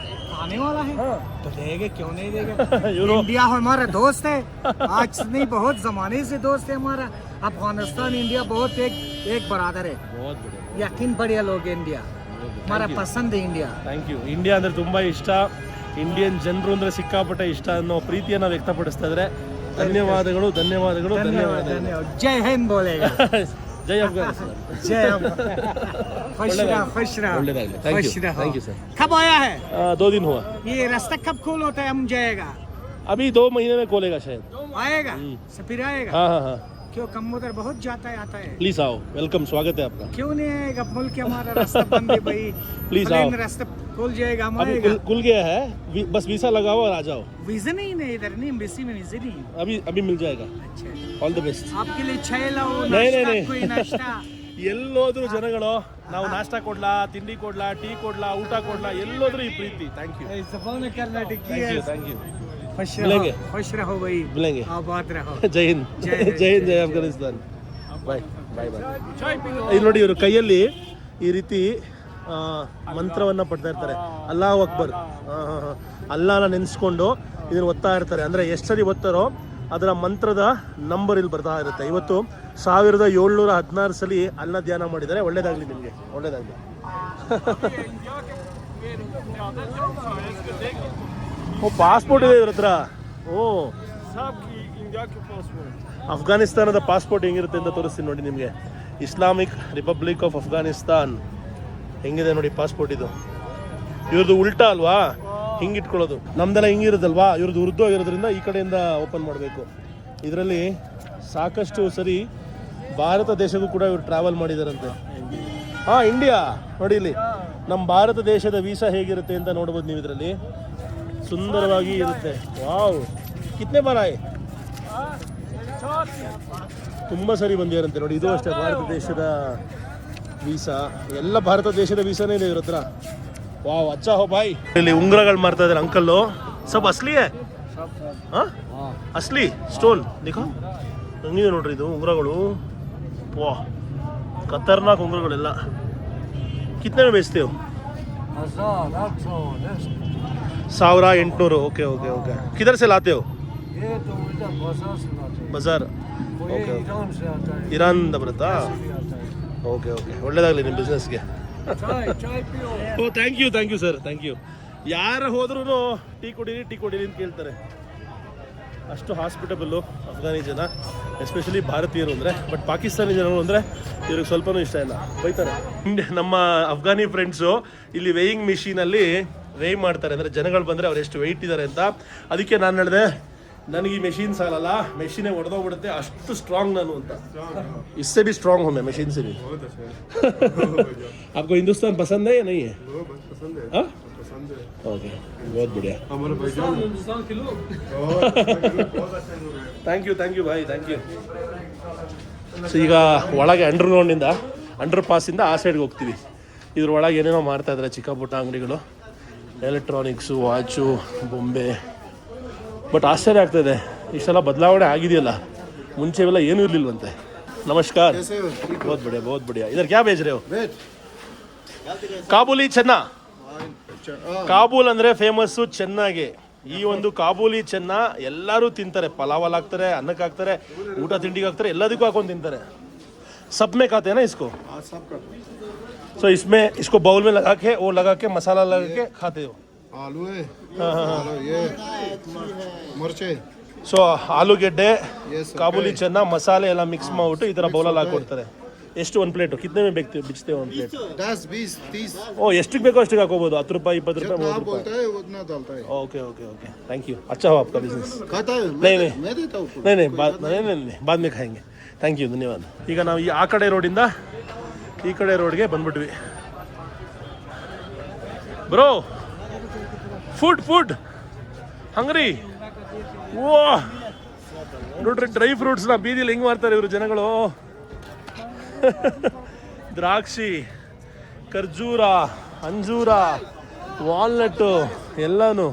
आने वाला है हाँ. तो देंगे, क्यों नहीं देंगे. यूरो. इंडिया हमारा दोस्त है, आज नहीं बहुत जमाने से दोस्त है हमारा. अफगानिस्तान इंडिया बहुत एक बरादर है. बहुत बढ़िया. यकीन बढ़िया लोग है इंडिया, हमारा पसंद है इंडिया. Thank you. ಇಂಡಿಯಾ ಅಂದರೆ ತುಂಬ ಇಷ್ಟ, ಇಂಡಿಯನ್ ಜನರು ಅಂದರೆ ಸಿಕ್ಕಾಪಟ್ಟೆ ಇಷ್ಟ ಅನ್ನೋ ಪ್ರೀತಿಯನ್ನು ವ್ಯಕ್ತಪಡಿಸ್ತಾ ಇದ್ದಾರೆ. ಧನ್ಯವಾದಗಳು ಧನ್ಯವಾದಗಳು धन्यवाद ಧನ್ಯವಾದಗಳು. धन्यवाद. जय हिंद बोलेगा. ಜೈ ಅಫ್ಘಾನಿಸ್ತಾನ್. जय खुश रहो खुश रहो ಒಳ್ಳೆದಾಗಲಿ. Thank you. खुश रहो. Thank you sir. कब आया है 2 दिन हुआ. ये रास्ता, कब खोल होता है, हम जाएगा अभी 2 महीने में खोलेगा शायद. आएगा से फिर आएगा. हाँ हाँ हाँ. क्यों कम उधर बहुत जाता है आता है. प्लीज आओ, वेलकम, स्वागत है आपका. क्यों नहीं आएगा, मुल्क हमारा रास्ता बंद है भाई. Please प्लेन आओ. रास्ता खुल जाएगा, हम अभी आएगा. खुल गया है, बस वीसा लगाओ और आ जाओ. वीजा नहीं है इधर, नहीं एम्बेसी में वीजा नहीं. अभी अभी मिल जाएगा. अच्छा, ऑल द बेस्ट. आपके लिए चाय लाओ, नहीं, नाश्ता, नहीं. कोई नाश्ता. ಎಲ್ಲೋದ್ರು ಜನಗಳು ನಾವು ನಾಷ್ಟ ಕೊಡ್ಲಾ, ತಿಂಡಿ ಕೊಡ್ಲಾ, ಟೀ ಕೊಡ್ಲಾ, ಊಟ ಕೊಡ್ಲಾ, ಎಲ್ಲೋದ್ರು ಈ ಪ್ರೀತಿ. ಥ್ಯಾಂಕ್ ಯು, जबान कर्नाटकी ಥ್ಯಾಂಕ್ है. You, thank you. खुश मिलेंगे. रहो, खुश रहो भाई, मिलेंगे. आबाद रहो. ಜೈ ಹಿಂದ್, ಜೈ ಹಿಂದ್, ಜೈ ಅಫ್ಘಾನಿಸ್ತಾನ್. ಬಾಯ್ ಬಾಯ್ ಬಾಯ್. ಇಲ್ಲಿ ನೋಡಿ, ಇವರು ಕೈಯಲ್ಲಿ ಈ ರೀತಿ ಮಂತ್ರವನ್ನ ಪಡ್ತಾ ಇರ್ತಾರೆ. ಅಲ್ಲಾಹು ಅಕ್ಬರ್, ಅಲ್ಲಾನ ನೆನೆಸ್ಕೊಂಡು ಇದನ್ನು ಓದ್ತಾ ಇರ್ತಾರೆ. ಅಂದರೆ ಎಷ್ಟು ಸರಿ ಓದ್ತಾರೋ ಅದರ ಮಂತ್ರದ ನಂಬರ್ ಇಲ್ಲಿ ಬರ್ತಾ ಇರುತ್ತೆ. ಇವತ್ತು 1716 ಸಲ ಅಲ್ಲ ಧ್ಯಾನ ಮಾಡಿದ್ದಾರೆ. ಒಳ್ಳೇದಾಗಲಿ ನಿಮಗೆ, ಒಳ್ಳೇದಾಗಲಿ. ಓ, ಪಾಸ್ಪೋರ್ಟ್ ಇದೆ ಇವ್ರ ಹತ್ರ. ಓ, ಅಫ್ಘಾನಿಸ್ತಾನದ ಪಾಸ್ಪೋರ್ಟ್ ಹೆಂಗಿರುತ್ತೆ ಅಂತ ತೋರಿಸ್ತೀನಿ ನೋಡಿ ನಿಮಗೆ. ಇಸ್ಲಾಮಿಕ್ ರಿಪಬ್ಲಿಕ್ ಆಫ್ ಅಫ್ಘಾನಿಸ್ತಾನ್ ಹೆಂಗಿದೆ ನೋಡಿ ಪಾಸ್ಪೋರ್ಟ್ ಇದು. ಇವ್ರದ್ದು ಉಲ್ಟಾ ಅಲ್ವಾ, ಹಿಂಗಿಟ್ಕೊಳ್ಳೋದು. ನಮ್ದೆಲ್ಲ ಹಿಂಗಿರುತ್ತಲ್ವಾ, ಇವ್ರದ್ದು ಉರ್ದು ಆಗಿರೋದ್ರಿಂದ ಈ ಕಡೆಯಿಂದ ಓಪನ್ ಮಾಡಬೇಕು. ಇದರಲ್ಲಿ ಸಾಕಷ್ಟು ಸರಿ ಭಾರತ ದೇಶಕ್ಕೂ ಕೂಡ ಇವರು ಟ್ರಾವೆಲ್ ಮಾಡಿದಾರಂತೆ. ಹಾಂ, ಇಂಡಿಯಾ ನೋಡಿ, ಇಲ್ಲಿ ನಮ್ಮ ಭಾರತ ದೇಶದ ವೀಸಾ ಹೇಗಿರುತ್ತೆ ಅಂತ ನೋಡ್ಬೋದು ನೀವು. ಇದರಲ್ಲಿ ಸುಂದರವಾಗಿ ಇರುತ್ತೆ. ವಾವ್, ಕಿತ್ನೆ ಬಾರ ಆಯ್, ತುಂಬ ಸರಿ ಬಂದಿರಂತೆ ನೋಡಿ. ಇದು ಅಷ್ಟೇ ಭಾರತ ದೇಶದ ವೀಸಾ, ಎಲ್ಲ ಭಾರತ ದೇಶದ ವೀಸಾನೇ ಇದೆ ಇವ್ರ ಹತ್ರ. ವಾವ್, ಅಚ್ಚಾ ಹೋ ಬಾಯ್. ಇಲ್ಲಿ ಉಂಗುರಗಳು ಮಾರ್ತಾ ಇದ್ದಾರೆ ಅಂಕಲ್ಲು. ಸಬ್ ಅಸ್ಲಿ ಹೇ? ಹಾಂ, ಅಸ್ಲಿ ಸ್ಟೋನ್ ದಿಖಾ. ಹಂಗಿದೆ ನೋಡ್ರಿ ಇದು ಉಂಗುರಗಳು. ವಾ, ಖತರ್ನಾಕ್ ಉಂಗುರಗಳೆಲ್ಲ. ಕಿತ್ನೆ में बेचते हो? 1800. Okay okay okay. किधर से लाते हो? ये तो उधर बाजार. ಓಕೆ, ಇರಾನ್ದ ಬರುತ್ತಾ? ಓಕೆ ಓಕೆ, ಒಳ್ಳೇದಾಗಲಿ ನಿಮ್ಮ ಬಿಸ್ನೆಸ್ಗೆ. Oh, thank you sir, thank you. ಯಾರು ಹೋದ್ರೂ ಟೀ ಕೊಡಿರಿ ಅಂತ ಕೇಳ್ತಾರೆ. ಅಷ್ಟು ಹಾಸ್ಪಿಟಬಲ್ಲು ಅಫ್ಘಾನಿ ಜನ, ಎಸ್ಪೆಷಲಿ ಭಾರತೀಯರು ಅಂದರೆ. ಬಟ್ ಪಾಕಿಸ್ತಾನಿ ಜನರು ಅಂದರೆ ಇವ್ರಿಗೆ ಸ್ವಲ್ಪನೂ ಇಷ್ಟ ಇಲ್ಲ, ಬೈತಾರೆ. ನಮ್ಮ ಅಫ್ಘಾನಿ ಫ್ರೆಂಡ್ಸು ಇಲ್ಲಿ ವೇಯಿಂಗ್ ಮಿಷಿನಲ್ಲಿ ವೇಯ್ ಮಾಡ್ತಾರೆ. ಅಂದರೆ ಜನಗಳು ಬಂದರೆ ಅವ್ರು ಎಷ್ಟು ವೆಯ್ಟ್ ಇದ್ದಾರೆ ಅಂತ. ಅದಕ್ಕೆ ನಾನು ಹೇಳಿದೆ, ನನಗೆ ಈ ಮೆಷಿನ್ ಸಾಲಲ್ಲ, ಮೆಷಿನೇ ಹೊಡೆದೋಗ್ಬಿಡುತ್ತೆ, ಅಷ್ಟು ಸ್ಟ್ರಾಂಗ್ ನಾನು ಅಂತ. इससे भी स्ट्रांग हूँ मैं मशीन से भी. आपको हिंदुस्तान पसंद है या नहीं है? पसंद है. हाँ, पसंद है. ओके, बहुत बढ़िया. हमारे भाईजान हिंदुस्तान के लोग thank you bye, thank you. So ಈಗ ಒಳಗೆ ಅಂಡರ್ ಪಾಸಿಂದ ಆ ಸೈಡ್ಗೆ ಹೋಗ್ತೀವಿ. ಇದ್ರ ಒಳಗೆ ಏನೇನೋ ಮಾಡ್ತಾ ಇದ್ದಾರೆ, ಚಿಕ್ಕ ಪುಟ್ಟ ಅಂಗಡಿಗಳು, ಎಲೆಕ್ಟ್ರಾನಿಕ್ಸು, ವಾಚು, ಬೊಂಬೆ. ಬಟ್ ಆಶ್ಚರ್ಯ ಆಗ್ತಾಯಿದೆ, ಇಷ್ಟೆಲ್ಲ ಬದಲಾವಣೆ ಆಗಿದೆಯಲ್ಲ. ಮುಂಚೆ ಇವೆಲ್ಲ ಏನೂ ಇರಲಿಲ್ವಂತೆ. ನಮಸ್ಕಾರ. ಬಹುತ್ ಬಡಿಯಾ. ಇದರ ಕ್ಯಾ ಬೇಚ್ ರೇ ಹೋ? ಕಾಬೂಲಿ ಚೆನ್ನ. ಕಾಬೂಲ್ ಅಂದರೆ ಫೇಮಸ್ಸು ಚೆನ್ನಾಗಿ. ಈ ಒಂದು ಕಾಬೂಲಿ ಚೆನ್ನ ಎಲ್ಲರೂ ತಿಂತಾರೆ. ಪಲಾವಲ್ಲಿ ಹಾಕ್ತಾರೆ, ಅನ್ನಕ್ಕೆ ಹಾಕ್ತಾರೆ, ಊಟ ತಿಂಡಿಗೆ ಹಾಕ್ತಾರೆ, ಎಲ್ಲದಕ್ಕೂ ಹಾಕೊಂಡು ತಿಂತಾರೆ. सब में खाते हैं ना इसको? सो इसमें इसको बाउल में लगा के मसाला लगा के खाते हो? आलू है, ये मिर्चे. ಸೊ ಆಲೂಗೆಡ್ಡೆ, ಕಾಬೂಲಿ ಚೆನ್ನ, ಮಸಾಲೆ ಎಲ್ಲ ಮಿಕ್ಸ್ ಮಾಡ್ಬಿಟ್ಟು ಈ ಥರ ಬೌಲಲ್ಲಿ ಹಾಕೊಡ್ತಾರೆ. ಎಷ್ಟು ಒಂದು ಪ್ಲೇಟು? ಕಿತ್ತನೆ ಮೇ ಬಿಚ್ಚತೆ ಒಂದು ಪ್ಲೇಟ್? 10, 20, 30. ಓ, ಎಷ್ಟಿಗೆ ಬೇಕೋ ಅಷ್ಟಿಗೆ ಹಾಕೋಬೋದು. 10 ರೂಪಾಯಿ, 20 ರೂಪಾಯಿ, 30 ರೂಪಾಯಿ. बोलता है उतना डालता है. Okay okay okay, thank you. अच्छा हो आपका बिजनेस. खाता है? नहीं. मैं देता हूँ. नहीं, बाद में खाएंगे. ಥ್ಯಾಂಕ್ ಯು, ಧನ್ಯವಾದ. ಈಗ ನಾವು ಆ ಕಡೆ ರೋಡಿಂದ ಈ ಕಡೆ ರೋಡ್ಗೆ ಬಂದ್ಬಿಟ್ವಿ. ಬ್ರೋ, ಫುಡ್ ಹಂಗ್ರಿ. ಓ, ನೋಡ್ರಿ ಡ್ರೈ ಫ್ರೂಟ್ಸ್ನ ಬೀದಿಲಿ ಹೆಂಗೆ ಮಾಡ್ತಾರೆ ಇವರು ಜನಗಳು. ದ್ರಾಕ್ಷಿ, ಖರ್ಜೂರ, ಅಂಜೂರ, ವಾಲ್ನಟ್ಟು ಎಲ್ಲಾನು.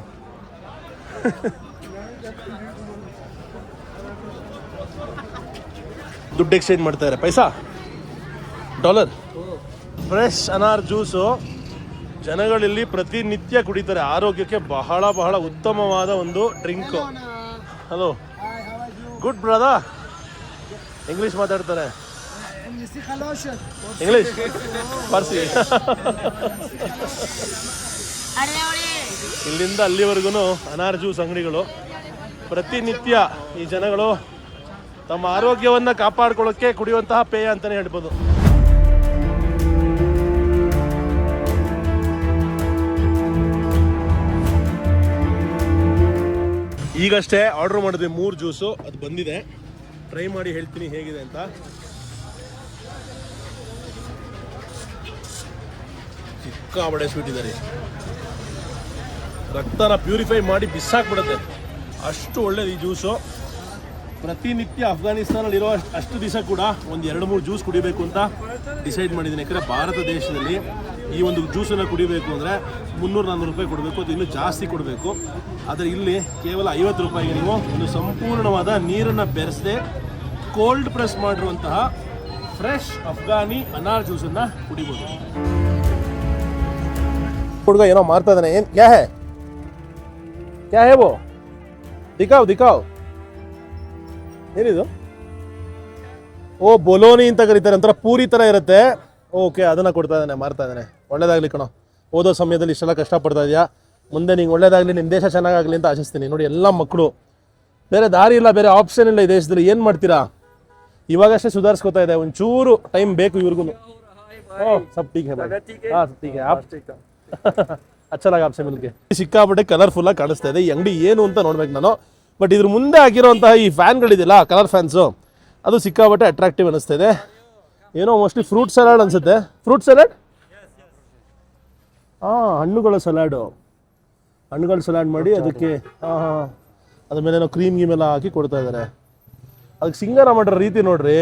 ದುಡ್ಡು ಎಕ್ಸ್ಚೇಂಜ್ ಮಾಡ್ತಾರೆ, ಪೈಸಾ, ಡಾಲರ್. ಫ್ರೆಶ್ ಅನಾರ್ ಜ್ಯೂಸು ಜನಗಳಿಲ್ಲಿ ಪ್ರತಿನಿತ್ಯ ಕುಡಿತಾರೆ. ಆರೋಗ್ಯಕ್ಕೆ ಬಹಳ ಬಹಳ ಉತ್ತಮವಾದ ಒಂದು drink. Hello, good brother. English ಮಾತಾಡ್ತಾರೆ. ಇಂಗ್ಲೀಷ್, ಪಾರ್ಸಿ. ಇಲ್ಲಿಂದ ಅಲ್ಲಿವರೆಗೂ ಅನಾರ್ ಜ್ಯೂಸ್ ಅಂಗಡಿಗಳು. ಪ್ರತಿನಿತ್ಯ ಈ ಜನಗಳು ತಮ್ಮ ಆರೋಗ್ಯವನ್ನು ಕಾಪಾಡ್ಕೊಳ್ಳೋಕ್ಕೆ ಕುಡಿಯುವಂತಹ ಪೇಯ ಅಂತಲೇ ಹೇಳ್ಬೋದು. ಈಗಷ್ಟೇ ಆರ್ಡರ್ ಮಾಡಿದ್ವಿ 3 ಜ್ಯೂಸು, ಅದು ಬಂದಿದೆ. ಟ್ರೈ ಮಾಡಿ ಹೇಳ್ತೀನಿ ಹೇಗಿದೆ ಅಂತ. ಸಿಕ್ಕಾಬಡೆ ಸ್ವೀಟ್ ಇದೆ ರೀ. ರಕ್ತನ ಪ್ಯೂರಿಫೈ ಮಾಡಿ ಬಿಸಾಕ್ಬಿಡುತ್ತೆ, ಅಷ್ಟು ಒಳ್ಳೇದು ಈ ಜ್ಯೂಸು. ಪ್ರತಿನಿತ್ಯ ಅಫ್ಘಾನಿಸ್ತಾನಲ್ಲಿರೋ ಅಷ್ಟು ದಿವಸ ಕೂಡ ಒಂದು 2-3 ಜ್ಯೂಸ್ ಕುಡಿಬೇಕು ಅಂತ ಡಿಸೈಡ್ ಮಾಡಿದ್ದೀನಿ. ಯಾಕಂದರೆ ಭಾರತ ದೇಶದಲ್ಲಿ ಈ ಒಂದು ಜ್ಯೂಸನ್ನು ಕುಡಿಬೇಕು ಅಂದರೆ 300-400 ರೂಪಾಯಿ ಕೊಡಬೇಕು, ಅದು ಇನ್ನೂ ಜಾಸ್ತಿ ಕೊಡಬೇಕು. ಆದರೆ ಇಲ್ಲಿ ಕೇವಲ 50 ರೂಪಾಯಿಗೆ ನೀವು ಒಂದು ಸಂಪೂರ್ಣವಾದ ನೀರನ್ನು ಬೆರೆಸದೆ ಕೋಲ್ಡ್ ಪ್ರೆಸ್ ಮಾಡಿರುವಂತಹ ಫ್ರೆಶ್ ಅಫ್ಘಾನಿ ಅನಾರ್ ಜ್ಯೂಸನ್ನು ಕುಡಿಬೋದು. ಹುಡುಗ ಏನೋ ಮಾಡ್ತಾ ಇದ್ದಾನೆ. ಏನು ಕ್ಯಾ ಹೇ ಕ್ಯಾ ಹೇ ವೋ ದಿಖಾವ್ ಏನಿದು? ಓ ಬೊಲೋನಿ ಅಂತ ಕರೀತಾರೆ, ಒಂಥರ ಪೂರಿ ಥರ ಇರುತ್ತೆ. ಓಕೆ, ಅದನ್ನು ಕೊಡ್ತಾ ಇದ್ದಾನೆ, ಮಾರ್ತಾ ಇದ್ದಾನೆ. ಒಳ್ಳೇದಾಗಲಿ ಕಣೋ, ಓದೋ ಸಮಯದಲ್ಲಿ ಇಷ್ಟೆಲ್ಲ ಕಷ್ಟಪಡ್ತಾ ಇದೆಯಾ, ಮುಂದೆ ನಿಂಗೆ ಒಳ್ಳೇದಾಗಲಿ, ನಿಮ್ಮ ದೇಶ ಚೆನ್ನಾಗಾಗಲಿ ಅಂತ ಆಶಿಸ್ತೀನಿ. ನೋಡಿ, ಎಲ್ಲ ಮಕ್ಕಳು, ಬೇರೆ ದಾರಿ ಇಲ್ಲ, ಬೇರೆ ಆಪ್ಷನ್ ಇಲ್ಲ ಈ ದೇಶದಲ್ಲಿ. ಏನು ಮಾಡ್ತೀರಾ? ಇವಾಗಷ್ಟೇ ಸುಧಾರಿಸ್ಕೋತಾ ಇದೆ, ಒಂಚೂರು ಟೈಮ್ ಬೇಕು ಇವ್ರಿಗೂ. ಓ ಸಬ್ ಟೀಕ್ ಹೇ ಭಾಯ್, ಹಾಂ ಟೀಕ್ ಹೇ ಆಪ್ ಅಚ್ಚಾ ಲಗಾ ಆಪ್ಸೆ ಮಿಲ್ಕೆ. ಸಿಕ್ಕಾಪಟ್ಟೆ ಕಲರ್ಫುಲ್ಲಾಗಿ ಕಾಣಿಸ್ತಾ ಇದೆ. ಈ ಅಂಗಡಿ ಏನು ಅಂತ ನೋಡ್ಬೇಕು ನಾನು. ಬಟ್ ಇದ್ರ ಮುಂದೆ ಹಾಕಿರೋಂತಹ ಈ ಫ್ಯಾನ್ಗಳಿದೆಯಲ್ಲ, ಕಲರ್ ಫ್ಯಾನ್ಸು, ಅದು ಸಿಕ್ಕಾಪಟ್ಟೆ ಅಟ್ರಾಕ್ಟಿವ್ ಅನ್ನಿಸ್ತಾ ಇದೆ. ಏನೋ ಮೋಸ್ಟ್ಲಿ ಫ್ರೂಟ್ ಸಲಾಡ್ ಅನಿಸುತ್ತೆ. ಫ್ರೂಟ್ ಸಲಾಡ್, ಹಣ್ಣುಗಳ ಸಲಾಡು, ಹಣ್ಣುಗಳ ಸಲಾಡ್ ಮಾಡಿ ಅದಕ್ಕೆ ಅದ್ರ ಮೇಲೆ ಏನೋ ಕ್ರೀಮ್ ಗೀಮ್ ಎಲ್ಲ ಹಾಕಿ ಕೊಡ್ತಾ ಇದ್ದಾರೆ. ಅದಕ್ಕೆ ಸಿಂಗಾರ ಮಾಡಿರೋ ರೀತಿ ನೋಡ್ರಿ,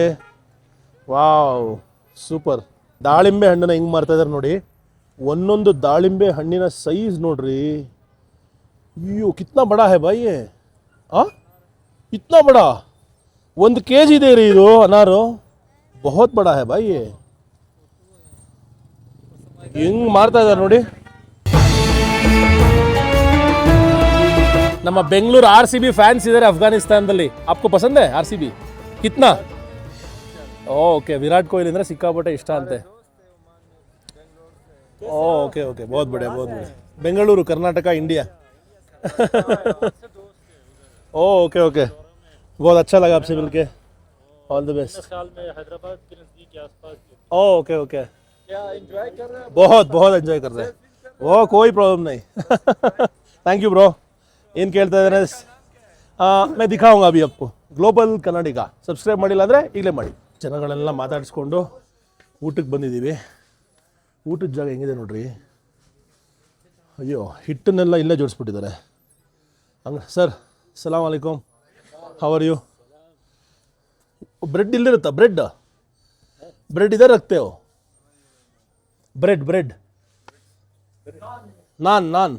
ವಾವ್ ಸೂಪರ್. ದಾಳಿಂಬೆ ಹಣ್ಣನ್ನ ಹೆಂಗೆ ಮಾಡ್ತಾ ಇದ್ದಾರೆ ನೋಡಿ, ಒಂದೊಂದು ದಾಳಿಂಬೆ ಹಣ್ಣಿನ ಸೈಜ್ ನೋಡ್ರಿ. ಅಯ್ಯೋ ಕಿತ್ನಾ ಬಡಾ ಹೇ ಬಾಯಿ, ಇತ್ನಾ ಬಡಾ, 1 kg ಇದೆ ರೀ ಇದು ಅನಾರು, ಬಹುತ್ ಬಡಾ ಹೇ ಬಾಯಿ. ಹೆಂಗ್ ಮಾರ್ತಾ ಇದ್ದಾರೆ ನೋಡಿ. ನಮ್ಮ ಬೆಂಗಳೂರು RCB ಫ್ಯಾನ್ಸ್ ಇದ್ದಾರೆ ಅಫ್ಘಾನಿಸ್ತಾನದಲ್ಲಿ. ಆಪ್ಕೋ ಪಸಂದ್ ಹೈ RCB? ಕಿತ್ನಾ? ಓಕೆ, ವಿರಾಟ್ ಕೊಹ್ಲಿ ಅಂದರೆ ಸಿಕ್ಕಾಪಟ್ಟೆ ಇಷ್ಟ ಅಂತೆ. ಓಕೆ ಓಕೆ, ಬಹುತ್ ಬಢಿಯಾ ಬಹುತ್ ಬಢಿಯಾ. Bengaluru, Karnataka, India. Okay okay, बहुत अच्छा लगा आपसे मिलके, ऑल द बेस्ट. साल में हैदराबाद के नज़दीक के आसपास. ओके ओके, क्या एंजॉय कर रहे हैं? बहुत बहुत एंजॉय कर रहे हैं, वो कोई प्रॉब्लम नहीं. Thank you bro. ಏನು ಕೇಳ್ತಾ ಇದ್ದಾರೆ, मैं दिखाऊंगा अभी आपको. ಗ್ಲೋಬಲ್ ಕನ್ನಡಿಗ ಸಬ್ಸ್ಕ್ರೈಬ್ ಮಾಡಿಲ್ಲ ಅಂದರೆ ಈಗಲೇ ಮಾಡಿ. ಜನಗಳೆಲ್ಲ ಮಾತಾಡಿಸ್ಕೊಂಡು ಊಟಕ್ಕೆ ಬಂದಿದ್ದೀವಿ. ಊಟದ ಜಾಗ ಹೆಂಗಿದೆ ನೋಡ್ರಿ. ಅಯ್ಯೋ, ಹಿಟ್ಟನ್ನೆಲ್ಲ ಇಲ್ಲೇ ಜೋಡಿಸ್ಬಿಟ್ಟಿದ್ದಾರೆ. ಹಂಗೆ ಸರ್, ಸಲಾಮ್ ಅಲೈಕುಮ್, ಹೌ ಆರ್ ಯು? ಬ್ರೆಡ್ ಇಲ್ಲಿರುತ್ತಾ? ಬ್ರೆಡ್ ಇದೇ ರಕ್ತೆ ಹೋ? Bread non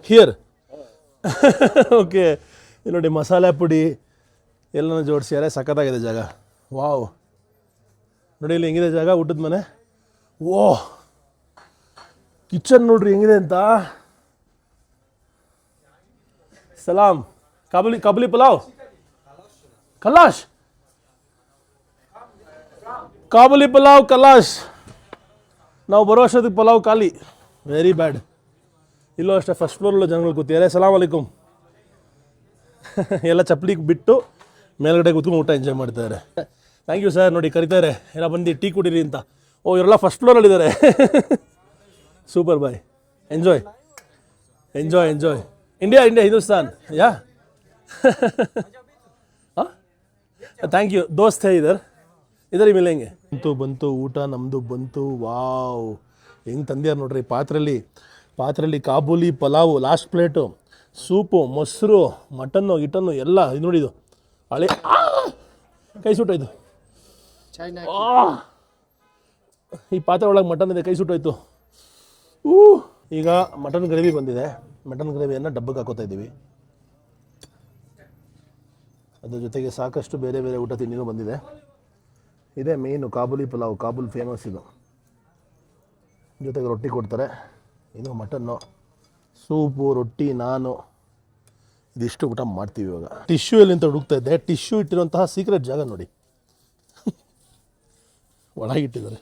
here. ಓಕೆ, ನೋಡಿ ಮಸಾಲೆ ಪುಡಿ ಎಲ್ಲನೂ ಜೋಡಿಸ್ಯಾರೆ, ಸಖತ್ತಾಗಿದೆ ಜಾಗ. ವಾವ್, ನೋಡಿ ಇಲ್ಲಿ ಹೆಂಗಿದೆ ಜಾಗ, ಊಟದ ಮನೆ. ಓ, ಕಿಚನ್ ನೋಡ್ರಿ ಹೆಂಗಿದೆ ಅಂತ. ಸಲಾಮ್, ಕಾಬುಲಿ ಪಲಾವ್, ಕಲಾಶ್, ಕಾಬುಲಿ ಪಲಾವ್ ಕಲಾಶ್. ನಾವು ಬರೋ ಅಷ್ಟೊತ್ತಿಗೆ ಪಲಾವ್ ಖಾಲಿ, ವೆರಿ ಬ್ಯಾಡ್. ಇಲ್ಲೂ ಅಷ್ಟೇ, ಫಸ್ಟ್ ಫ್ಲೋರಲ್ಲೂ ಜನಗಳು ಕೂತಿದ್ದಾರೆ. ಸಲಾಮ್ ಅಲೈಕುಮ್. ಎಲ್ಲ ಚಪ್ಪಲಿ ಬಿಟ್ಟು ಮೇಲ್ಗಡೆ ಕೂತ್ಕೊಂಡು ಊಟ ಎಂಜಾಯ್ ಮಾಡ್ತಾರೆ. Thank you sir. ನೋಡಿ ಕರಿತಾರೆ, ಎಲ್ಲ ಬಂದು ಟೀ ಕುಡೀರಿ ಅಂತ. ಓ, ಇವರೆಲ್ಲ ಫಸ್ಟ್ ಫ್ಲೋರಲ್ಲಿದ್ದಾರೆ. Super boy, enjoy enjoy enjoy. India Hindustan, yeah. Thank you, ದೋಸ್ತ್ ಹೇ ಇದರ ಮಿಲೆಂಗೆ. ಬಂತು ಊಟ ನಮ್ಮದು ಬಂತು. ವಾವ್, ಹೆಂಗೆ ತಂದ್ಯಾರ ನೋಡ್ರಿ. ಪಾತ್ರೆಯಲ್ಲಿ kabuli pulao, last plate, soup, ಮೊಸರು, ಮಟನ್ನು ಗಿಟನ್ನು ಎಲ್ಲ. ಇದು ನೋಡಿದು ಹಳೆ ಕೈ ಸುಟ್ಟೋಯ್ತು. ಈ ಪಾತ್ರೆ ಒಳಗೆ ಮಟನ್ ಇದೆ, ಕೈ ಸುಟ್ಟೋಯ್ತು. ಈಗ ಮಟನ್ ಗ್ರೇವಿ ಬಂದಿದೆ. ಮಟನ್ ಗ್ರೇವಿಯನ್ನು ಡಬ್ಬಕ್ಕೆ ಹಾಕೋತಾ ಇದ್ದೀವಿ. ಅದ್ರ ಜೊತೆಗೆ ಸಾಕಷ್ಟು ಬೇರೆ ಬೇರೆ ಊಟ ತಿಂಡಿನೂ ಬಂದಿದೆ. ಇದೇ ಮೇಯ್ನು ಕಾಬೂಲಿ ಪಲಾವ್, ಕಾಬೂಲ್ ಫೇಮಸ್ ಇದು. ಜೊತೆಗೆ ರೊಟ್ಟಿ ಕೊಡ್ತಾರೆ. ಇದು ಮಟನ್ನು, ಸೂಪು, ರೊಟ್ಟಿ, ನಾನು, ಇದಿಷ್ಟು ಊಟ ಮಾಡ್ತೀವಿ ಇವಾಗ. ಟಿಶ್ಯೂ ಎಲ್ಲಿಂತ ಹುಡುಕ್ತಾ ಇದ್ದೆ. ಟಿಶ್ಯೂ ಇಟ್ಟಿರುವಂತಹ ಸೀಕ್ರೆಟ್ ಜಾಗ ನೋಡಿ, ಒಳಗಿಟ್ಟಿದ್ದಾರೆ.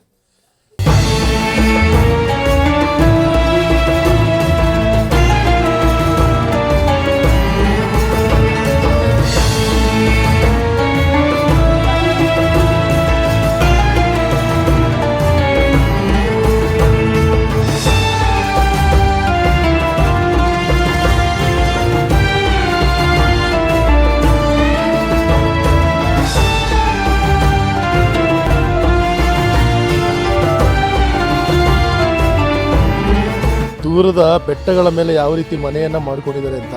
ದೂರದ ಬೆಟ್ಟಗಳ ಮೇಲೆ ಯಾವ ರೀತಿ ಮನೆಯನ್ನು ಮಾಡ್ಕೊಂಡಿದ್ದಾರೆ ಅಂತ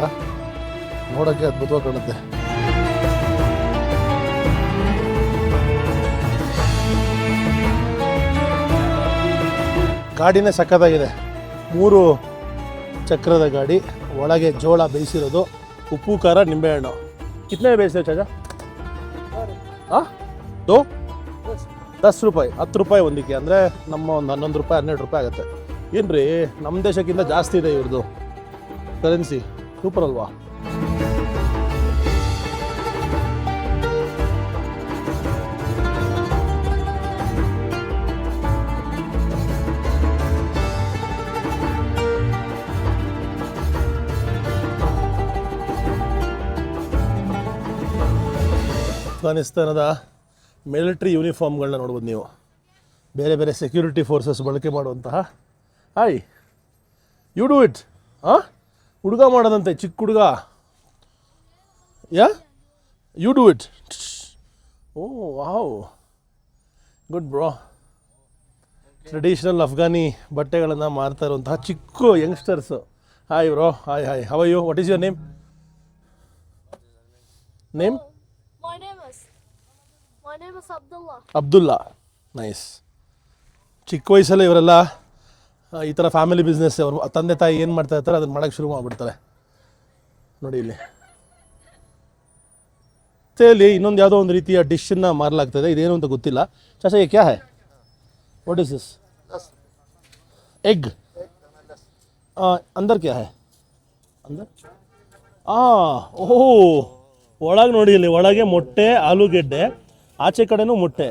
ನೋಡೋಕ್ಕೆ ಅದ್ಭುತವಾಗಿ ಕಾಣುತ್ತೆ. ಗಾಡಿನೇ ಸಖತ್ತಾಗಿದೆ, 3 ಚಕ್ರದ ಗಾಡಿ, ಒಳಗೆ ಜೋಳ ಬೇಯಿಸಿರೋದು, ಉಪ್ಪು ಖಾರ ನಿಂಬೆಹಣ್ಣು. ಕಿತ್ನೆ ಬೇಯಿಸ್ತೇವೆ ಚಾಚಾ? ಹಾಂ 10 ರೂಪಾಯಿ, 10 ರೂಪಾಯಿ ಒಂದಕ್ಕೆ, ಅಂದರೆ ನಮ್ಮ ಒಂದು 11 ರೂಪಾಯಿ 12 ರೂಪಾಯಿ ಆಗುತ್ತೆ. ಏನು ರೀ, ನಮ್ಮ ದೇಶಕ್ಕಿಂತ ಜಾಸ್ತಿ ಇದೆ ಇವ್ರದ್ದು ಕರೆನ್ಸಿ. ಸೂಪರ್ ಅಲ್ವಾ? ಅಫ್ಘಾನಿಸ್ತಾನದ ಮಿಲಿಟ್ರಿ ಯೂನಿಫಾರ್ಮ್ಗಳನ್ನ ನೋಡ್ಬೋದು ನೀವು, ಬೇರೆ ಬೇರೆ ಸೆಕ್ಯೂರಿಟಿ ಫೋರ್ಸಸ್ ಬಳಕೆ ಮಾಡುವಂತಹ. Hi, you do it. ಹಾಂ, ಹುಡುಗ ಮಾಡೋದಂತೆ, ಚಿಕ್ಕ ಹುಡುಗ. Yeah, you do it. Oh wow, good bro. Traditional Afghani ಬಟ್ಟೆಗಳನ್ನು ಮಾರ್ತಾ ಇರುವಂತಹ ಚಿಕ್ಕ youngsters. Hi bro, hi hi, how are you? What is your name? Name? My name is Abdullah. Abdullah. Nice. ಚಿಕ್ಕ ವಯಸ್ಸಲ್ಲೇ ಇವರೆಲ್ಲ ಈ ಥರ ಫ್ಯಾಮಿಲಿ ಬಿಸ್ನೆಸ್, ಅವರು ತಂದೆ ತಾಯಿ ಏನು ಮಾಡ್ತಾ ಇರ್ತಾರೆ ಅದನ್ನು ಮಾಡೋಕ್ಕೆ ಶುರು ಮಾಡಿಬಿಡ್ತಾರೆ. ನೋಡಿ ಇಲ್ಲಿ ಇಲ್ಲಿ ಇನ್ನೊಂದು ಯಾವುದೋ ಒಂದು ರೀತಿಯ ಡಿಶನ್ನು ಮಾರಲಾಗ್ತದೆ, ಇದೇನು ಅಂತ ಗೊತ್ತಿಲ್ಲ. ಚಾಚಾ ಯೇ ಕ್ಯಾ high? What is this? Egg. ಅಂದರ್ ಕ್ಯಾ ಹೈ? ಅಂದರ್ ಓಹೋ, ಒಳಗೆ ನೋಡಿ, ಇಲ್ಲಿ ಒಳಗೆ ಮೊಟ್ಟೆ, ಆಲೂಗೆಡ್ಡೆ, ಆಚೆ ಕಡೆನೂ ಮೊಟ್ಟೆ.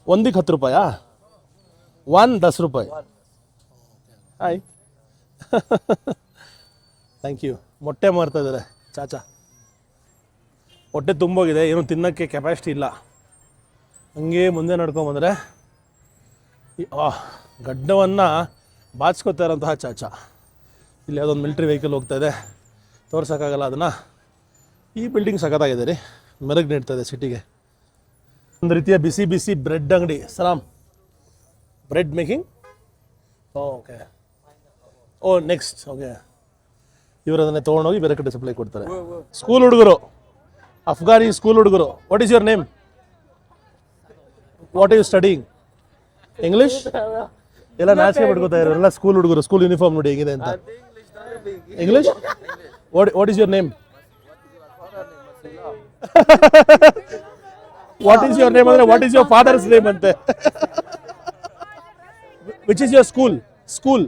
ಒಂದಕ್ಕೆ 10 ರೂಪಾಯಾ? 10 ರೂಪಾಯಿ. Hi, thank you. ಮೊಟ್ಟೆ ಮಾರ್ತಾ ಇದ್ದಾರೆ ಚಾಚಾ. ಹೊಟ್ಟೆ ತುಂಬೋಗಿದೆ, ಏನು ತಿನ್ನೋಕ್ಕೆ ಕೆಪಾಸಿಟಿ ಇಲ್ಲ. ಹಂಗೆ ಮುಂದೆ ನಡ್ಕೊಂಬಂದರೆ ಗಡ್ಡವನ್ನು ಬಾಚ್ಕೋತಾ ಇರೋಂತಹ ಚಾಚಾ. ಇಲ್ಲಿ ಯಾವುದೊಂದು ಮಿಲಿಟ್ರಿ ವೆಹಿಕಲ್ ಹೋಗ್ತಾ ಇದೆ, ತೋರ್ಸೋಕ್ಕಾಗಲ್ಲ ಅದನ್ನು. ಈ ಬಿಲ್ಡಿಂಗ್ ಸಖತ್ತಾಗಿದೆ ರೀ, ಮೆರಗು ನೀಡ್ತಾ ಇದೆ ಸಿಟಿಗೆ. ಒಂದು ರೀತಿಯ ಬಿಸಿ ಬಿಸಿ ಬ್ರೆಡ್ ಅಂಗಡಿ. ಸಲಾಮ್, bread making. Okay, oh next. Okay, ಇವರು ಅದನ್ನೇ ತೊಗೊಂಡೋಗಿ ಬೇರೆ ಕಡೆ ಸಪ್ಲೈ ಕೊಡ್ತಾರೆ. ಸ್ಕೂಲ್ ಹುಡುಗರು, ಅಫ್ಘಾನಿ ಸ್ಕೂಲ್ ಹುಡುಗರು. What is your name? What are you studying? English? ಎಲ್ಲ ನಾಚಿಕೆ ಪಡ್ಕೋತಾ ಇರೋ ಎಲ್ಲ ಸ್ಕೂಲ್ ಹುಡುಗರು. ಸ್ಕೂಲ್ ಯೂನಿಫಾರ್ಮ್ ನೋಡಿ ಹೇಗಿದೆ ಅಂತ. English? What is your name? What is your name ಅಂದರೆ what is your father's name ಅಂತೆ. Which is your school? School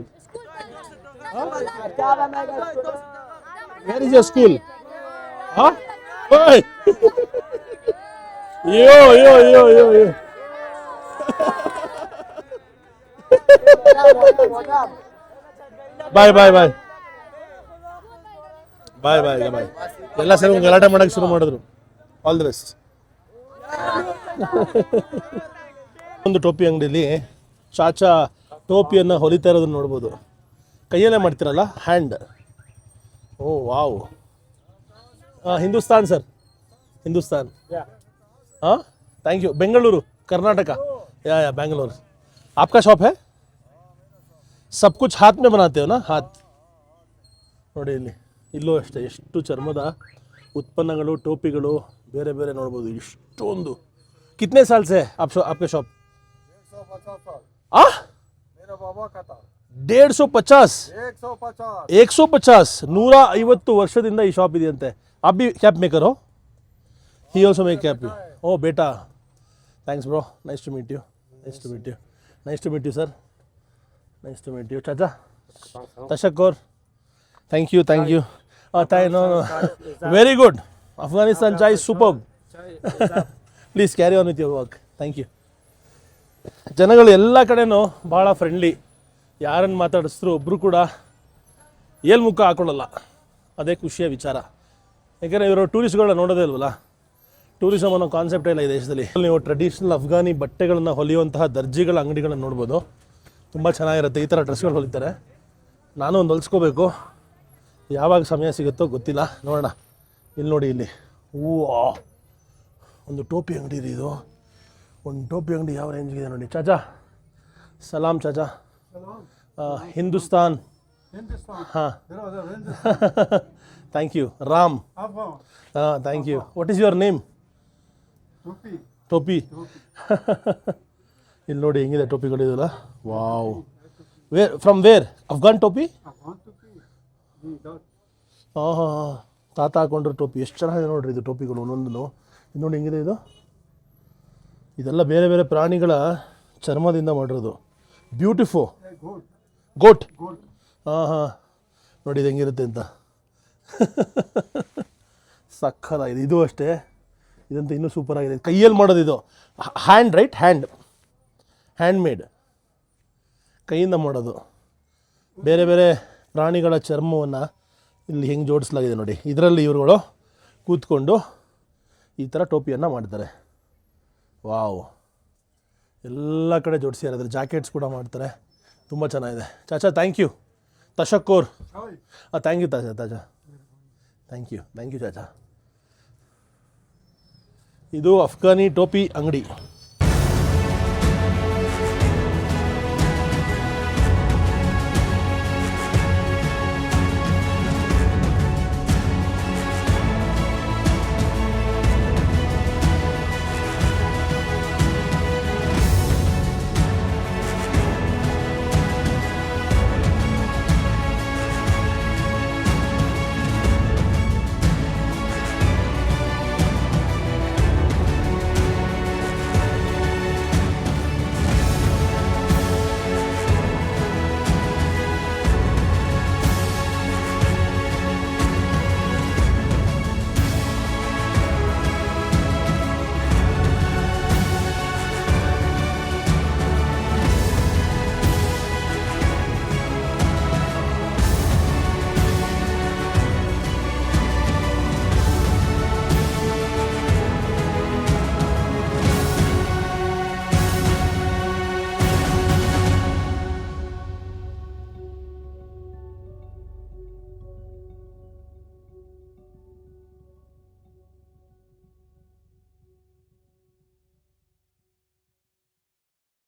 where is your school? ಅಯ್ಯೋ ಅಯ್ಯೋ ಅಯ್ಯೋ ಅಯ್ಯೋ ಅಯ್ಯೋ. ಬಾಯ್ ಬಾಯ್ ಬಾಯ್ ಬಾಯ್ ಬಾಯ್ ಬಾಯ್. ಎಲ್ಲ ಸೇರಿ ಗಲಾಟೆ ಮಾಡೋಕ್ಕೆ ಶುರು ಮಾಡಿದ್ರು. All the best. ಒಂದು ಟೋಪಿ ಅಂಗಡಿಯಲ್ಲಿ ಚಾಚಾ ಟೋಪಿಯನ್ನು ಹೊಲಿತಾ ಇರೋದನ್ನ ನೋಡ್ಬೋದು. ಕೈಯಲ್ಲೇ ಮಾಡ್ತಿರಲ್ಲ, ಹ್ಯಾಂಡ್. ಓ ವಾವ್. ಹಿಂದೂಸ್ತಾನ್ ಸರ್, ಹಿಂದೂಸ್ತಾನ್. ಹಾಂ, ಥ್ಯಾಂಕ್ ಯು. ಬೆಂಗಳೂರು, ಕರ್ನಾಟಕ. ಯಾ ಬೆಂಗಳೂರು. आपका शॉप है? सब कुछ हाथ में बनाते हो ना? हाथ ನೋಡಿ ಇಲ್ಲಿ, ಇಲ್ಲೂ ಅಷ್ಟೇ ಎಷ್ಟು ಚರ್ಮದ ಉತ್ಪನ್ನಗಳು, ಟೋಪಿಗಳು ಬೇರೆ ಬೇರೆ ನೋಡ್ಬೋದು. ಇಷ್ಟೊಂದು. कितने साल से आपके शॉप? 150. 150 ವರ್ಷದಿಂದ ಈ ಶಾಪ್ ಇದೆಯಂತೆ. आप भी कैप मेकर हो? He also make cap. Oh बेटा, thanks bro, nice to meet you. Nice to meet you. Nice to meet you sir. Nice to meet you chacha. Tashakkur. Thank you, thank you. No. Very good. Afghanistan chai is superb. Please carry on with your work. Thank you. ಜನಗಳು ಎಲ್ಲ ಕಡೆನೂ ಭಾಳ friendly. ಯಾರನ್ನು ಮಾತಾಡಿಸಿದ್ರು ಒಬ್ಬರು ಕೂಡ ಮುಖ ಹಾಕೊಳ್ಳಲ್ಲ. ಅದೇ ಖುಷಿಯ ವಿಚಾರ. ಯಾಕೆಂದರೆ ಇವರು ಟೂರಿಸ್ಟ್ಗಳನ್ನ ನೋಡೋದೇ ಇಲ್ವಲ್ಲ. ಟೂರಿಸಮ್ ಅನ್ನೋ ಕಾನ್ಸೆಪ್ಟ್ ಇಲ್ಲ ಈ ದೇಶದಲ್ಲಿ. ನೀವು ಟ್ರೆಡಿಷನಲ್ ಅಫ್ಘಾನಿ ಬಟ್ಟೆಗಳನ್ನು ಹೊಲಿಯುವಂತಹ ದರ್ಜಿಗಳ ಅಂಗಡಿಗಳನ್ನು ನೋಡ್ಬೋದು. ತುಂಬ ಚೆನ್ನಾಗಿರುತ್ತೆ. ಈ ಥರ ಡ್ರೆಸ್ಗಳು ಹೊಲಿತಾರೆ. ನಾನು ಒಂದು ಹೊಲಿಸ್ಕೋಬೇಕು, ಯಾವಾಗ ಸಮಯ ಸಿಗುತ್ತೋ ಗೊತ್ತಿಲ್ಲ, ನೋಡೋಣ. ಇಲ್ಲಿ ನೋಡಿ, ಇಲ್ಲಿ ಒಂದು ಟೋಪಿ ಅಂಗಡಿ ಇದೆ. ಇದು ಒಂದು ಟೋಪಿ ಅಂಗಡಿ ಯಾವ ರೇಂಜ್ಗಿದೆ ನೋಡಿ. ಚಾಚಾ ಸಲಾಮ್ ಚಾಚಾ. ಹಿಂದೂಸ್ತಾನ್. ಹಾಂ, ಥ್ಯಾಂಕ್ ಯು. ರಾಮ್. ಹಾಂ, thank you. What is your name? ಟೋಪಿ. ಇಲ್ಲಿ ನೋಡಿ ಹೆಂಗಿದೆ ಟೋಪಿಗಳು ಇದೆಲ್ಲ. Wow, where from where Afghan ಟೋಪಿ ಹಾಂ ಹಾಂ ಹಾಂ ತಾತ ಹಾಕೊಂಡ್ರೆ ಟೋಪಿ ಎಷ್ಟು ಚೆನ್ನಾಗಿದೆ ನೋಡ್ರಿ ಇದು ಟೋಪಿಗಳು ಒಂದೊಂದು ಇದು ನೋಡಿ ಹೆಂಗಿದೆ ಇದು ಇದೆಲ್ಲ ಬೇರೆ ಬೇರೆ ಪ್ರಾಣಿಗಳ ಚರ್ಮದಿಂದ ಮಾಡಿರೋದು ಬ್ಯೂಟಿಫು ಗೋಟ್ ಹಾಂ ಹಾಂ ನೋಡಿ ಇದು ಹೆಂಗಿರುತ್ತೆ ಅಂತ ಸಕ್ಕತ್ತಾಗಿದೆ ಇದು ಅಷ್ಟೇ ಇದಂತೂ ಇನ್ನೂ ಸೂಪರಾಗಿದೆ ಕೈಯಲ್ಲಿ ಮಾಡೋದು ಇದು ಹ್ಯಾಂಡ್ ರೈಟ್ ಹ್ಯಾಂಡ್ ಮೇಡ್ ಕೈಯಿಂದ ಮಾಡೋದು ಬೇರೆ ಬೇರೆ ಪ್ರಾಣಿಗಳ ಚರ್ಮವನ್ನು ಇಲ್ಲಿ ಹೆಂಗೆ ಜೋಡಿಸಲಾಗಿದೆ ನೋಡಿ ಇದರಲ್ಲಿ ಇವುಗಳು ಕೂತ್ಕೊಂಡು ಈ ಥರ ಟೋಪಿಯನ್ನು ಮಾಡ್ತಾರೆ ವಾವ್ ಎಲ್ಲ ಕಡೆ ಜೋಡಿಸಿದ್ದಾರೆ ಅದ್ರ ಜಾಕೆಟ್ಸ್ ಕೂಡ ಮಾಡ್ತಾರೆ ತುಂಬ ಚೆನ್ನಾಗಿದೆ Chacha thank you ತಶಕ್ಕೂರ್ thank you ತಾಜಾ ಥ್ಯಾಂಕ್ ಯು ಚಾಚಾ ಇದು ಅಫ್ಘಾನಿ ಟೋಪಿ ಅಂಗಡಿ